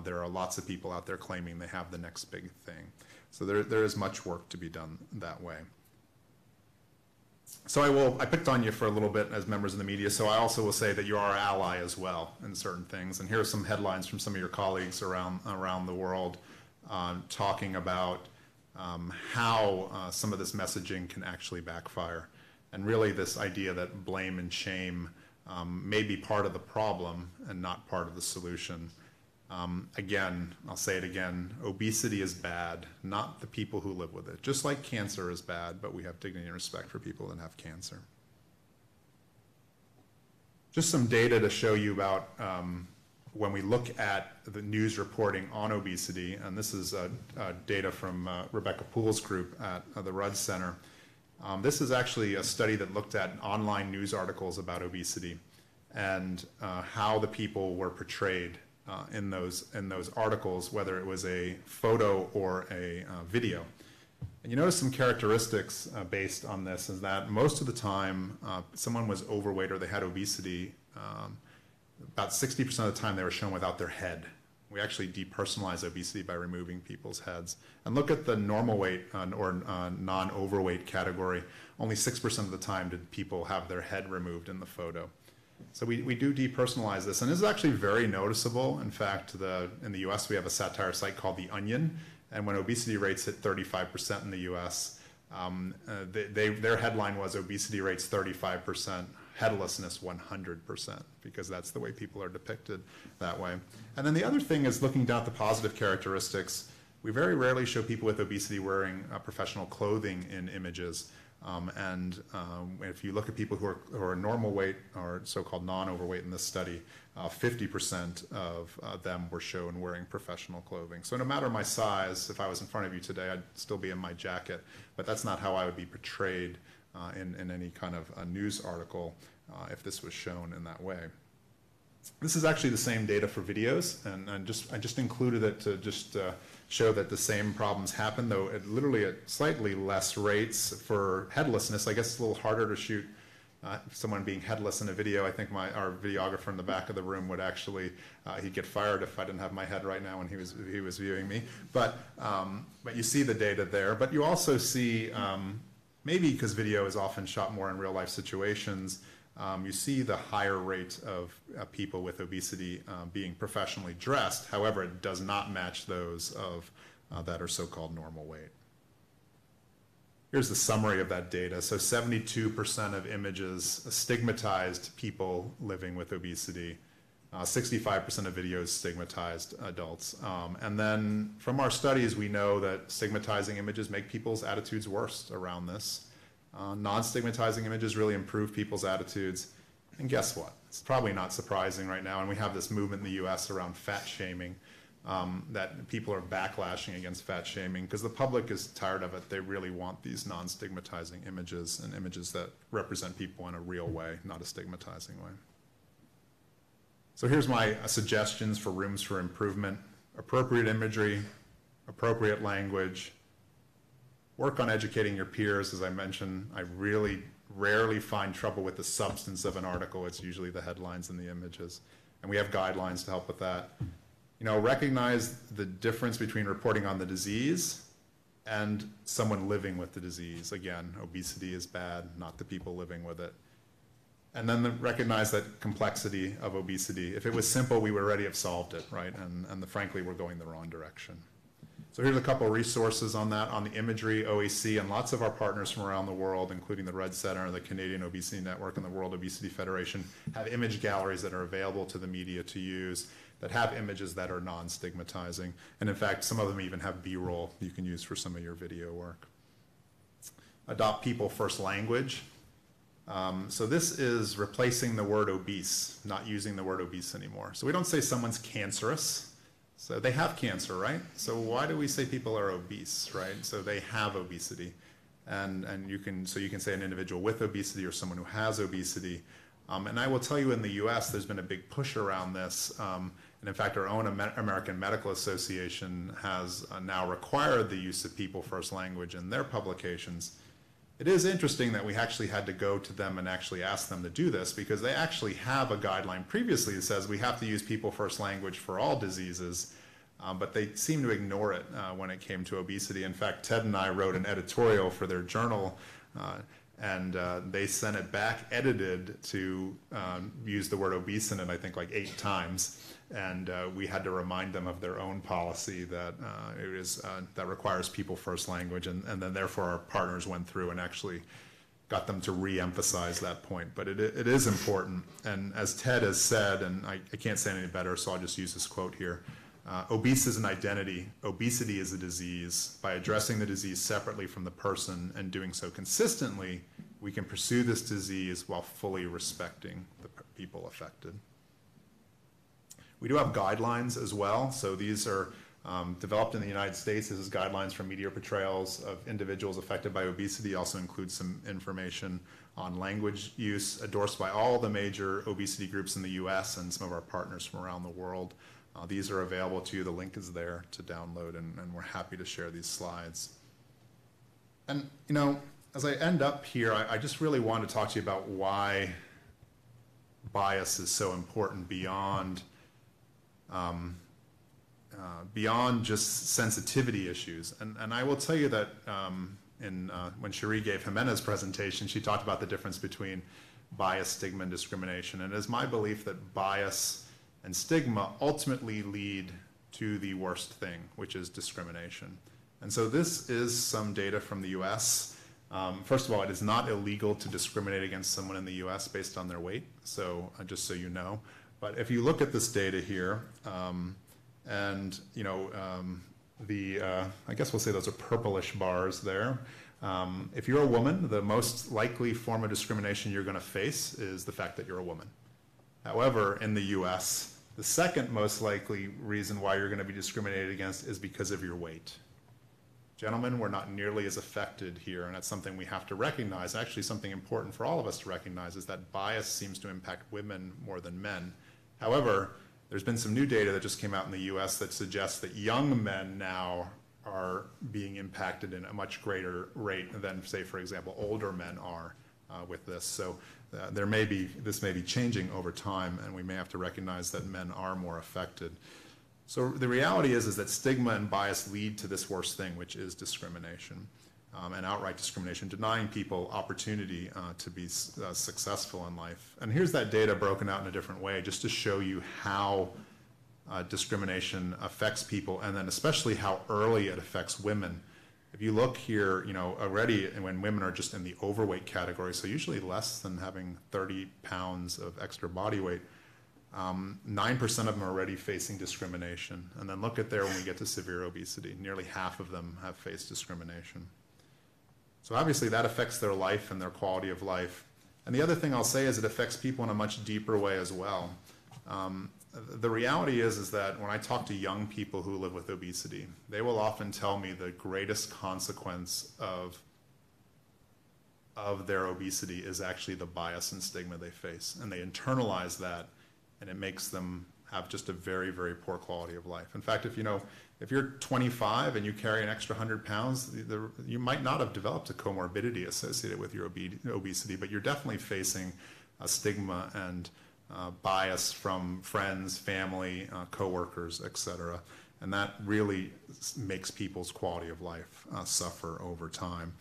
[SPEAKER 5] there are lots of people out there claiming they have the next big thing. So there is much work to be done that way. So I picked on you for a little bit as members of the media, so I also will say that you are our ally as well in certain things. And here are some headlines from some of your colleagues around the world talking about how some of this messaging can actually backfire. And really this idea that blame and shame may be part of the problem and not part of the solution. Again, I'll say it again, obesity is bad, not the people who live with it. Just like cancer is bad, but we have dignity and respect for people that have cancer. Just some data to show you about when we look at the news reporting on obesity, and this is data from Rebecca Poole's group at the Rudd Center. This is actually a study that looked at online news articles about obesity and how the people were portrayed in those articles, whether it was a photo or a video. And you notice some characteristics based on this is that most of the time someone was overweight or they had obesity, about 60% of the time they were shown without their head. We actually depersonalize obesity by removing people's heads. And look at the normal weight or non-overweight category. Only 6% of the time did people have their head removed in the photo. So we do depersonalize this, and this is actually very noticeable. In fact, in the US, we have a satire site called The Onion, and when obesity rates hit 35% in the US, their headline was obesity rates 35%, headlessness 100%, because that's the way people are depicted that way. And then the other thing is looking down at the positive characteristics. We very rarely show people with obesity wearing professional clothing in images. If you look at people who are normal weight or so-called non-overweight in this study, 50% of them were shown wearing professional clothing. So no matter my size, if I was in front of you today, I'd still be in my jacket, but that's not how I would be portrayed in any kind of a news article if this was shown in that way. This is actually the same data for videos, and I just included it to just show that the same problems happen, though literally at slightly less rates for headlessness. I guess it's a little harder to shoot someone being headless in a video. I think our videographer in the back of the room would actually, he'd get fired if I didn't have my head right now when he was viewing me. But you see the data there. But you also see, maybe because video is often shot more in real life situations, you see the higher rate of people with obesity being professionally dressed. However, it does not match those that are so-called normal weight. Here's the summary of that data. So 72% of images stigmatized people living with obesity. 65% of videos stigmatized adults. And then from our studies, we know that stigmatizing images make people's attitudes worse around this. Non-stigmatizing images really improve people's attitudes. And guess what? It's probably not surprising right now, and we have this movement in the US around fat shaming, that people are backlashing against fat shaming because the public is tired of it. They really want these non-stigmatizing images and images that represent people in a real way, not a stigmatizing way. So here's my suggestions for rooms for improvement: appropriate imagery, appropriate language. Work on educating your peers. As I mentioned, I really rarely find trouble with the substance of an article. It's usually the headlines and the images. And we have guidelines to help with that. Recognize the difference between reporting on the disease and someone living with the disease. Again, obesity is bad, not the people living with it. And then recognize that complexity of obesity. If it was simple, we would already have solved it, right? And frankly, we're going the wrong direction. So here's a couple of resources on that, on the imagery. OAC and lots of our partners from around the world, including the Red Center, the Canadian Obesity Network, and the World Obesity Federation, have image galleries that are available to the media to use that have images that are non-stigmatizing. And in fact, some of them even have B-roll you can use for some of your video work. Adopt people first language. So this is replacing the word obese, not using the word obese anymore. So we don't say someone's cancerous. So they have cancer, right? So why do we say people are obese, right? So they have obesity. And you can say an individual with obesity or someone who has obesity. And I will tell you, in the US, there's been a big push around this. And in fact, our own American Medical Association has now required the use of people first language in their publications. It is interesting that we actually had to go to them and actually ask them to do this, because they actually have a guideline previously that says we have to use people first language for all diseases, but they seem to ignore it when it came to obesity. In fact, Ted and I wrote an editorial for their journal, and they sent it back edited to use the word obese in it, I think, like 8 times. And we had to remind them of their own policy that that requires people first language, and then therefore our partners went through and actually got them to re-emphasize that point. But it is important, and as Ted has said, and I can't say any better, so I'll just use this quote here: obese is an identity, obesity is a disease. By addressing the disease separately from the person and doing so consistently, we can pursue this disease while fully respecting the people affected. We do have guidelines as well. So these are Developed in the United States, this is guidelines for media portrayals of individuals affected by obesity. Also includes some information on language use, endorsed by all the major obesity groups in the US and some of our partners from around the world. These are available to you. The link is there to download, and we're happy to share these slides. And, you know, as I end up here, I just really want to talk to you about why bias is so important beyond just sensitivity issues. And I will tell you that when Cherie gave Jimena's presentation, she talked about the difference between bias, stigma, and discrimination. And it is my belief that bias and stigma ultimately lead to the worst thing, which is discrimination. And so this is some data from the US. First of all, it is not illegal to discriminate against someone in the US based on their weight, so just so you know. But if you look at this data here, and you know, I guess we'll say those are purplish bars there. If you're a woman, the most likely form of discrimination you're going to face is the fact that you're a woman. However, in the US, the second most likely reason why you're going to be discriminated against is because of your weight. Gentlemen, we're not nearly as affected here, and that's something we have to recognize. Actually, something important for all of us to recognize is that bias seems to impact women more than men. However, there's been some new data that just came out in the US that suggests that young men now are being impacted in a much greater rate than, say, for example, older men are with this. So this may be changing over time, and we may have to recognize that men are more affected. So the reality is that stigma and bias lead to this worst thing, which is discrimination, and outright discrimination, denying people opportunity to be successful in life. And here's that data broken out in a different way, just to show you how discrimination affects people, and then especially how early it affects women. If you look here, you know, already when women are just in the overweight category, so usually less than having 30 pounds of extra body weight, 9% of them are already facing discrimination. And then look at there when we get to severe obesity, nearly half of them have faced discrimination. So obviously that affects their life and their quality of life. And the other thing I'll say is it affects people in a much deeper way as well. The reality is that when I talk to young people who live with obesity, they will often tell me the greatest consequence of their obesity is actually the bias and stigma they face. And they internalize that, and it makes them have just a very, very poor quality of life. In fact, if you're 25 and you carry an extra 100 pounds, you might not have developed a comorbidity associated with your obesity, but you're definitely facing a stigma and bias from friends, family, coworkers, etc. And that really makes people's quality of life suffer over time.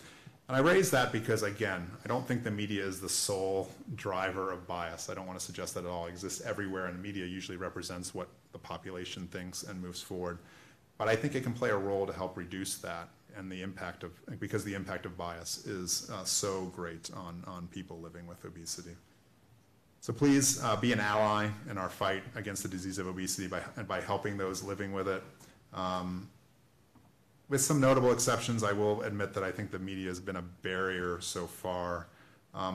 [SPEAKER 5] And I raise that because, again, I don't think the media is the sole driver of bias. I don't want to suggest that it all exists everywhere, and the media usually represents what the population thinks and moves forward. But I think it can play a role to help reduce that and the impact of, because the impact of bias is so great on people living with obesity. So please be an ally in our fight against the disease of obesity by helping those living with it. With some notable exceptions, I will admit that I think the media has been a barrier so far.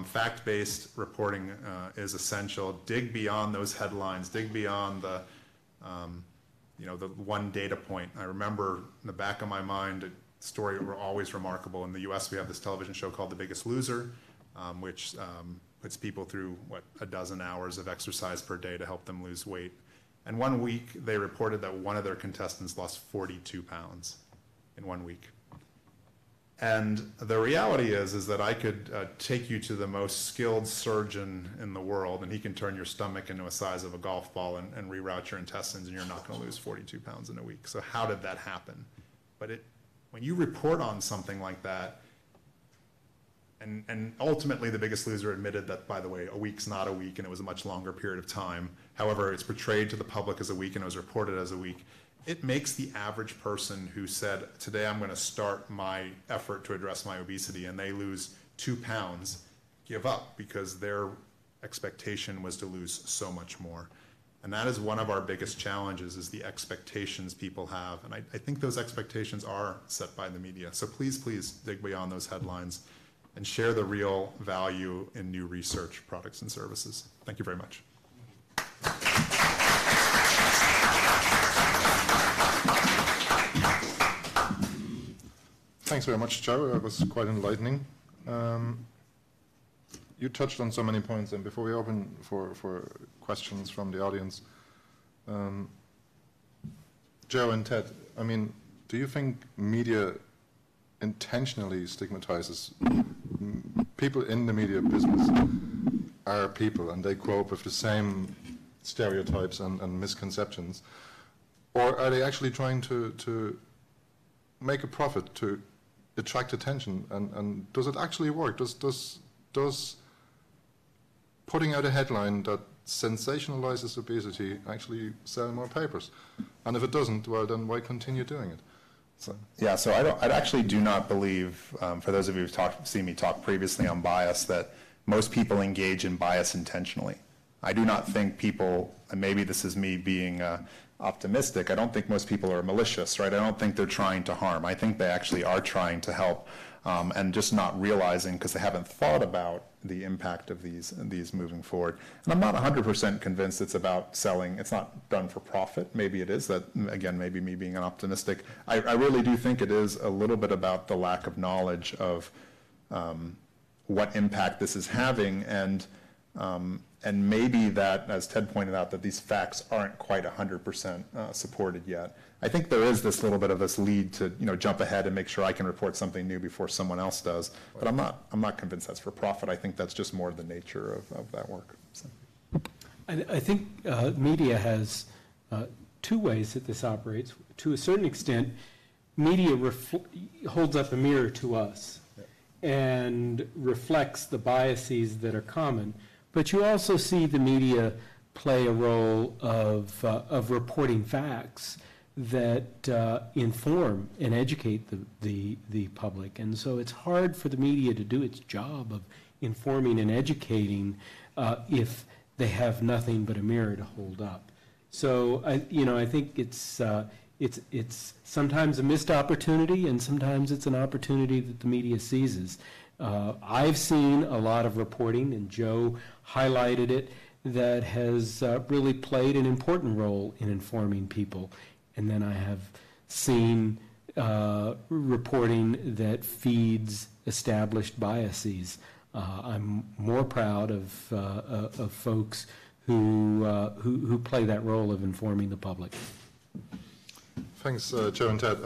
[SPEAKER 5] Fact-based reporting is essential. Dig beyond those headlines. Dig beyond the one data point. I remember in the back of my mind a story always remarkable. In the U.S., we have this television show called The Biggest Loser, which puts people through, a dozen hours of exercise per day to help them lose weight. And 1 week, they reported that one of their contestants lost 42 pounds in 1 week. And the reality is that I could take you to the most skilled surgeon in the world, and he can turn your stomach into a size of a golf ball and reroute your intestines, and you're not going to lose 42 pounds in a week. So how did that happen? But when you report on something like that, and ultimately The Biggest Loser admitted that, by the way, a week's not a week, and it was a much longer period of time. However, it's portrayed to the public as a week, and it was reported as a week. It makes the average person who said, today I'm going to start my effort to address my obesity, and they lose 2 pounds, give up, because their expectation was to lose so much more. And that is one of our biggest challenges, is the expectations people have. And I think those expectations are set by the media. So please, please dig beyond those headlines and share the real value in new research, products, and services. Thank you very much.
[SPEAKER 4] Thanks very much, Joe. That was quite enlightening. You touched on so many points, and before we open for questions from the audience, Joe and Ted, I mean, do you think media intentionally stigmatizes people in the media business are people, and they grow up with the same stereotypes and misconceptions, or are they actually trying to make a profit to attract attention, and does it actually work? Does putting out a headline that sensationalizes obesity actually sell more papers? And if it doesn't, well, then why continue doing it?
[SPEAKER 5] So I actually do not believe, for those of you who've seen me talk previously on bias, that most people engage in bias intentionally. I do not think people, and maybe this is me being optimistic, I don't think most people are malicious, right? I don't think they're trying to harm. I think they actually are trying to help, and just not realizing because they haven't thought about the impact of these moving forward. And I'm not 100% convinced it's about selling. It's not done for profit. Maybe it is. That, again, maybe me being an optimistic. I really do think it is a little bit about the lack of knowledge of what impact this is having, and maybe that, as Ted pointed out, that these facts aren't quite 100% supported yet. I think there is this little bit of this lead to jump ahead and make sure I can report something new before someone else does. But I'm not convinced that's for profit. I think that's just more the nature of that work. So.
[SPEAKER 2] I think media has two ways that this operates. To a certain extent, media holds up a mirror to us and reflects the biases that are common. But you also see the media play a role of reporting facts that inform and educate the public. And so it's hard for the media to do its job of informing and educating if they have nothing but a mirror to hold up. So I think it's sometimes a missed opportunity, and sometimes it's an opportunity that the media seizes. I've seen a lot of reporting, and Joe highlighted it, that has really played an important role in informing people. And then I have seen reporting that feeds established biases. I'm more proud of folks who play that role of informing the public.
[SPEAKER 4] Thanks, Joe and Ted.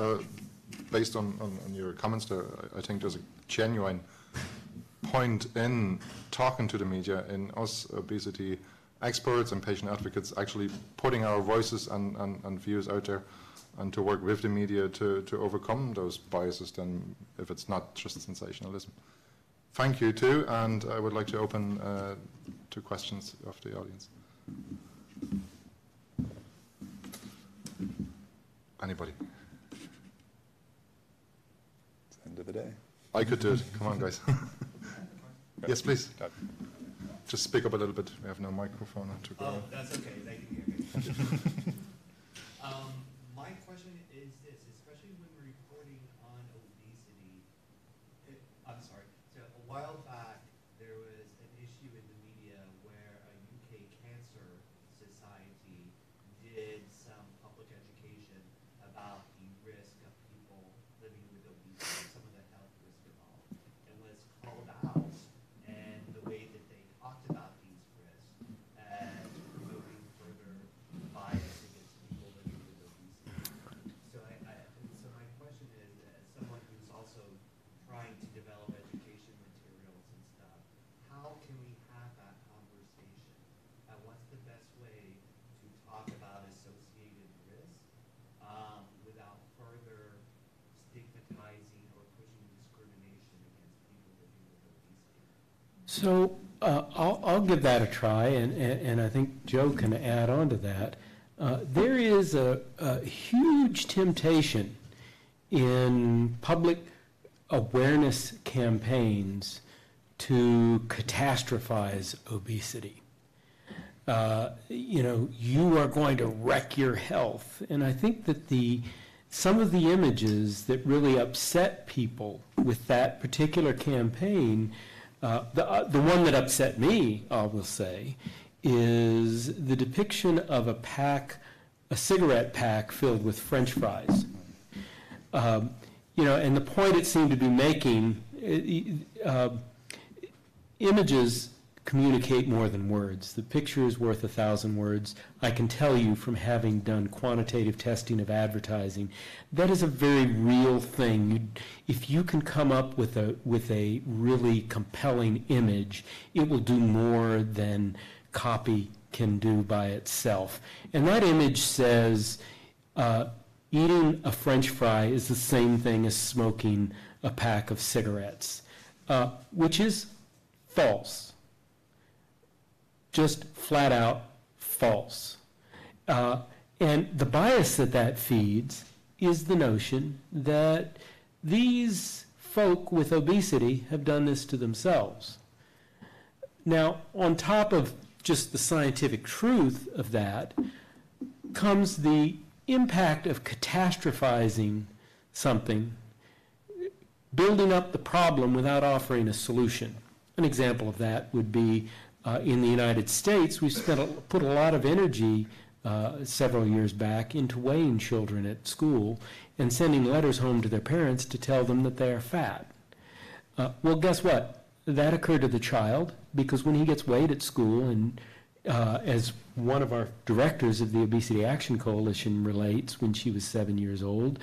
[SPEAKER 4] Based on your comments there, I think there's a genuine point in talking to the media, in us obesity experts and patient advocates actually putting our voices and views out there, and to work with the media to overcome those biases, then if it's not just sensationalism. Thank you too, and I would like to open to questions of the audience. Anybody?
[SPEAKER 5] It's the end of the day.
[SPEAKER 4] I could do it. Come on, guys. Yes, please. Just speak up a little bit. We have no microphone to go.
[SPEAKER 6] Oh, that's okay. They can hear me. My question is this, especially when we're reporting on obesity. I'm sorry. So a while back, there was an issue in the media where a UK cancer society did some public education about the risk of people living with obesity, some of the health risk involved, and was called out. And the way that they talked about these risks as promoting further bias against people living with obesity. So my question is, as someone who's also trying to develop education materials and stuff, how can we have that conversation? What's the best way to talk about associated risk without further stigmatizing or pushing discrimination against people living with obesity?
[SPEAKER 2] So I'll give that a try, and I think Joe can add on to that. There is a huge temptation in public awareness campaigns to catastrophize obesity. You are going to wreck your health. And I think that some of the images that really upset people with that particular campaign, the one that upset me, I will say, is the depiction of a cigarette pack filled with French fries. and the point it seemed to be making, images communicate more than words. The picture is worth 1,000 words. I can tell you from having done quantitative testing of advertising, that is a very real thing. If you can come up with a really compelling image, it will do more than copy can do by itself. And that image says, eating a French fry is the same thing as smoking a pack of cigarettes, which is false. Just flat out false. And the bias that feeds is the notion that these folk with obesity have done this to themselves. Now, on top of just the scientific truth of that comes the impact of catastrophizing something, building up the problem without offering a solution. An example of that would be in the United States, we've put a lot of energy several years back into weighing children at school and sending letters home to their parents to tell them that they are fat. Well, guess what? That occurred to the child because when he gets weighed at school, and as one of our directors of the Obesity Action Coalition relates, when she was 7 years old,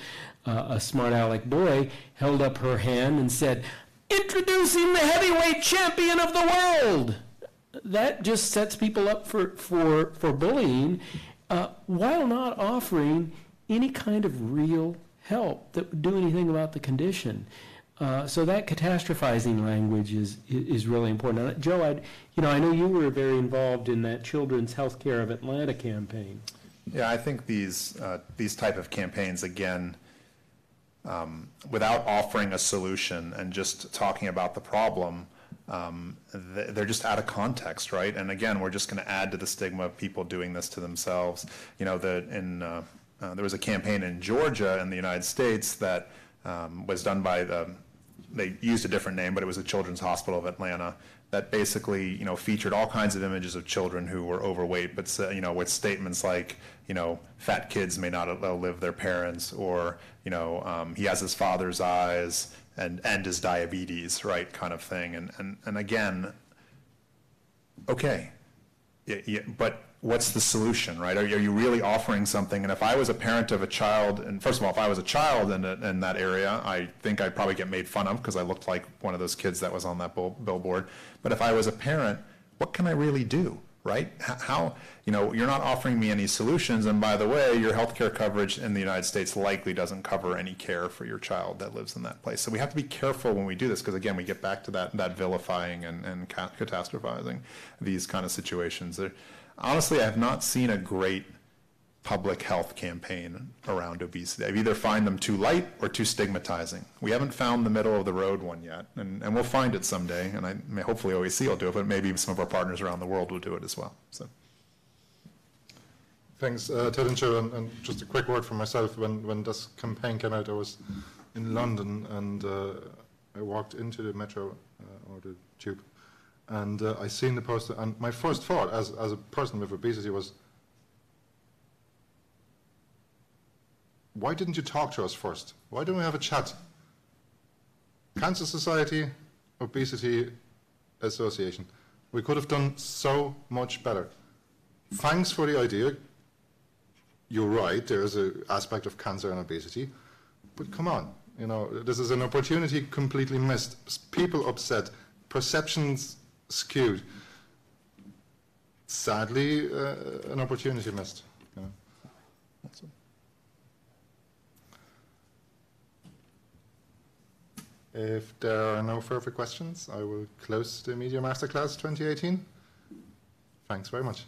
[SPEAKER 2] a smart aleck boy held up her hand and said, "Introducing the heavyweight champion of the world!" That just sets people up for bullying, while not offering any kind of real help that would do anything about the condition. So that catastrophizing language is really important. Joe, I know you were very involved in that Children's Healthcare of Atlanta campaign.
[SPEAKER 5] Yeah, I think these type of campaigns, again, without offering a solution and just talking about the problem, they're just out of context, right? And again, we're just going to add to the stigma of people doing this to themselves. There was a campaign in Georgia in the United States that was done by they used a different name, but it was the Children's Hospital of Atlanta, that basically, featured all kinds of images of children who were overweight, but, with statements like, fat kids may not outlive their parents, or, he has his father's eyes and his diabetes, right, kind of thing. And again, okay, but what's the solution, right? Are you really offering something? And if I was a parent of a child, and first of all, if I was a child in that area, I think I'd probably get made fun of because I looked like one of those kids that was on that billboard. But if I was a parent, what can I really do, right? How, you're not offering me any solutions. And by the way, your healthcare coverage in the United States likely doesn't cover any care for your child that lives in that place. So we have to be careful when we do this, because again, we get back to that vilifying and catastrophizing these kind of situations. Honestly, I have not seen a great public health campaign around obesity. I either find them too light or too stigmatizing. We haven't found the middle of the road one yet, and we'll find it someday, and hopefully OAC will do it, but maybe some of our partners around the world will do it as well. So.
[SPEAKER 4] Thanks, Ted and Joe, and just a quick word from myself. When this campaign came out, I was in London, and I walked into the metro or the tube, and I seen the poster, and my first thought as a person with obesity was, why didn't you talk to us first? Why don't we have a chat? Cancer Society, Obesity Association. We could have done so much better. Thanks for the idea. You're right, there is an aspect of cancer and obesity, but come on, this is an opportunity completely missed. People upset, perceptions skewed. Sadly, an opportunity missed. If there are no further questions, I will close the Media Masterclass 2018. Thanks very much.